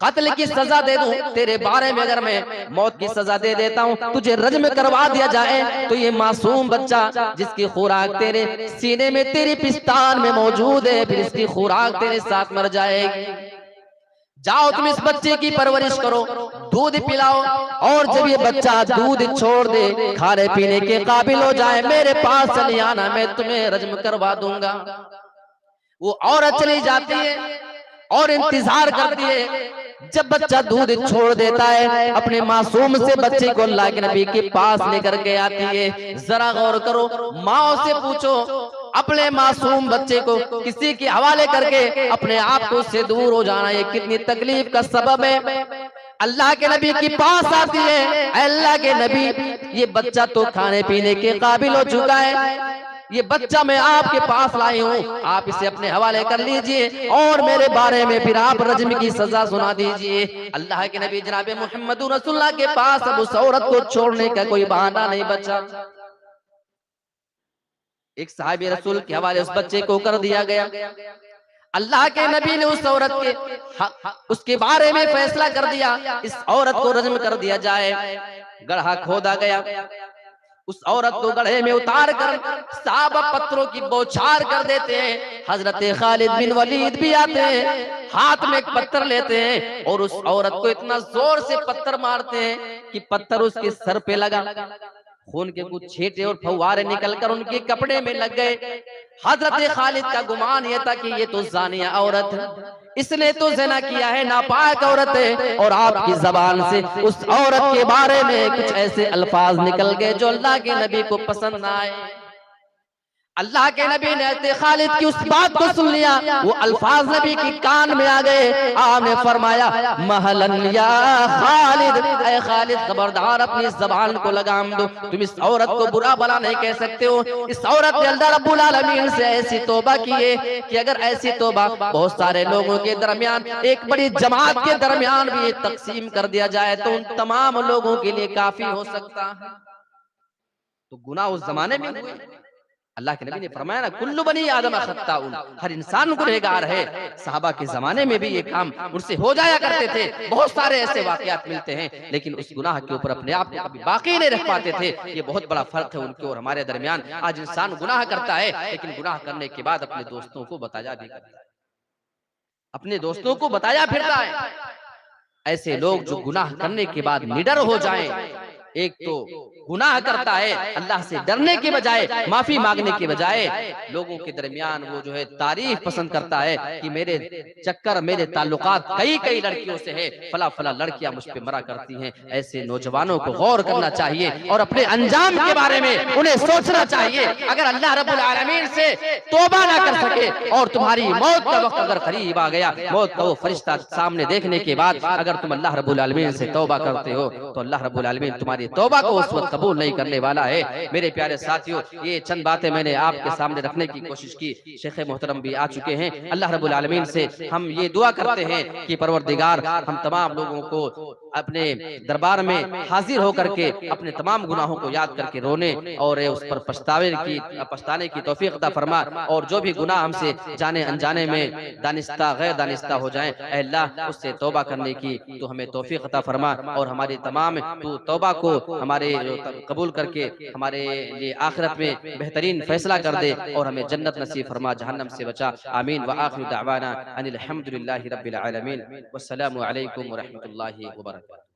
कत्ल की सजा दे दूं, तेरे बारे में अगर मैं मौत की सजा दे देता हूं, तुझे रज्म करवा दिया जाए, तो ये मासूम बच्चा जिसकी खुराक तेरे सीने में, तेरी पिस्तान में मौजूद है, फिर इसकी खुराक तेरे साथ मर जाएगी। जाओ तुम इस बच्चे की परवरिश करो, दूध पिलाओ, और जब ये बच्चा दूध छोड़ दे, खाने पीने के काबिल हो जाए, मेरे पास चली आना, मैं तुम्हें रज्म करवा दूंगा। वो औरत चली जाती है और इंतजार करती है। जब बच्चा दूध छोड़ देता है, अपने मासूम से बच्चे को अल्लाह के नबी के पास लेकर के आती है। जरा गौर करो, माँ से पूछो, अपने मासूम बच्चे को किसी के हवाले करके अपने आप को उससे दूर हो जाना, ये कितनी तकलीफ का सबब है। अल्लाह के नबी के पास आती है, अल्लाह के नबी, ये बच्चा तो खाने पीने के काबिल हो चुका है, ये बच्चा मैं आपके पास लाई हूँ, आप इसे अपने हवाले कर लीजिए और मेरे बारे में फिर आप रज्म की सजा सुना दीजिए। अल्लाह के नबी जनाब मोहम्मद रसूलुल्लाह के पास अब उस औरत को छोड़ने का कोई बहाना नहीं बचा। एक साहिब रसूल के हवाले उस बच्चे को कर दिया गया। अल्लाह के नबी ने उस औरत के उसके बारे में फैसला कर दिया, इस औरत को रज्म कर दिया जाए। गड्ढा खोदा गया, उस औरत को गड्ढे में उतार कर साहबा पत्थरों की बौछार कर देते हैं। हजरत खालिद बिन वलीद भी आते हैं, हाथ में एक पत्थर लेते हैं और उस औरत को इतना जोर से पत्थर मारते हैं कि पत्थर उसके सर पे लगा, खून के कुछ छींटे और फव्वारे निकलकर उनके कपड़े में लग गए। हजरत खालिद का गुमान यह था कि ये तो जानिया औरत है, इसने तो ज़िना किया है, नापाक औरत है, और आपकी जबान से उस औरत के बारे में कुछ ऐसे अल्फाज निकल गए जो अल्लाह के नबी को पसंद ना आए। अल्लाह के नबी ने हज़रत खालिद की उस बात को सुन लिया, वो अल्फाज नबी की कान में आ गए। आपने फरमाया महलन या खालिद, ऐ खालिद खबरदार अपनी ज़बान को लगाम दो, तुम इस औरत को बुरा भला नहीं कह सकते हो। इस औरत ने अल्लाह रब्बुल आलमीन से ऐसी तौबा की है कि अगर ऐसी तौबा बहुत सारे लोगों के दरमियान, एक बड़ी जमात के दरमियान भी तकसीम कर दिया जाए तो उन तमाम लोगों के लिए काफी हो सकता है। तो गुनाह उस जमाने में हुए। अल्लाह के नबी ने फरमाया ना, कुल्लु बनी आदम खत्ताउन, हर इंसान गुनहगार है। सहाबा के जमाने में भी ये काम उनसे हो जाया करते थे। बहुत सारे ऐसे वाकयात मिलते हैं, लेकिन उस गुनाह के ऊपर अपने आप को कभी बाकी नहीं रख पाते थे। ये बहुत बड़ा फर्क है उनके और हमारे दरमियान। आज इंसान गुनाह करता है, लेकिन गुनाह करने के बाद अपने दोस्तों को बताया भी करता है, अपने दोस्तों को बताया फिरता है। ऐसे लोग जो गुनाह करने के बाद निडर हो जाएं, एक तो गुनाह करता है, अल्लाह से डरने के बजाय, माफी मांगने के बजाय लोगों के दरमियान वो जो है तारीफ पसंद करता है कि मेरे चक्कर, मेरे ताल्लुकात कई कई लड़कियों से है, फला फला लड़कियां मुझ पे मरा करती हैं। ऐसे नौजवानों को गौर करना चाहिए और अपने अंजाम के बारे में उन्हें सोचना चाहिए। अगर अल्लाह रब्बुल आलमीन से तौबा ना कर सके और तुम्हारी मौत का वक्त अगर करीब आ गया, मौत का वो फरिश्ता सामने देखने के बाद अगर तुम अल्लाह रब्बुल आलमीन से तौबा करते हो तो अल्लाह रब्बुल आलमीन तुम्हारी तौबा को उस वक्त कबूल नहीं करने वाला है। मेरे प्यारे साथियों, ये चंद बातें मैंने आपके सामने रखने की कोशिश की। शेख मोहतरम भी आ चुके हैं। अल्लाह रब्बुल आलमीन से हम ये दुआ करते हैं कि परवरदिगार हम तमाम लोगों को अपने दरबार में हाजिर होकर के अपने तमाम गुनाहों को याद करके रोने और उस पर पछताने की तौफीक अता फरमा। और जो भी गुनाह हमसे जाने अनजाने में दानिस्ता गैर दानिस्ता हो जाए, अल्लाह उससे तौबा करने की तो हमें तौफीक अता फरमा और हमारी तमाम तो तौबा को हमारे कबूल करके हमारे लिए आखिरत में बेहतरीन फैसला कर दे और हमें जन्नत नसीब फरमा, जहन्नम से बचा। आमीन व आखिरु दावाना अनिल हम्दुलिल्लाहि रब्बिल आलमीन। वस्सलामु अलैकुम व रहमतुल्लाहि व बरकातहू।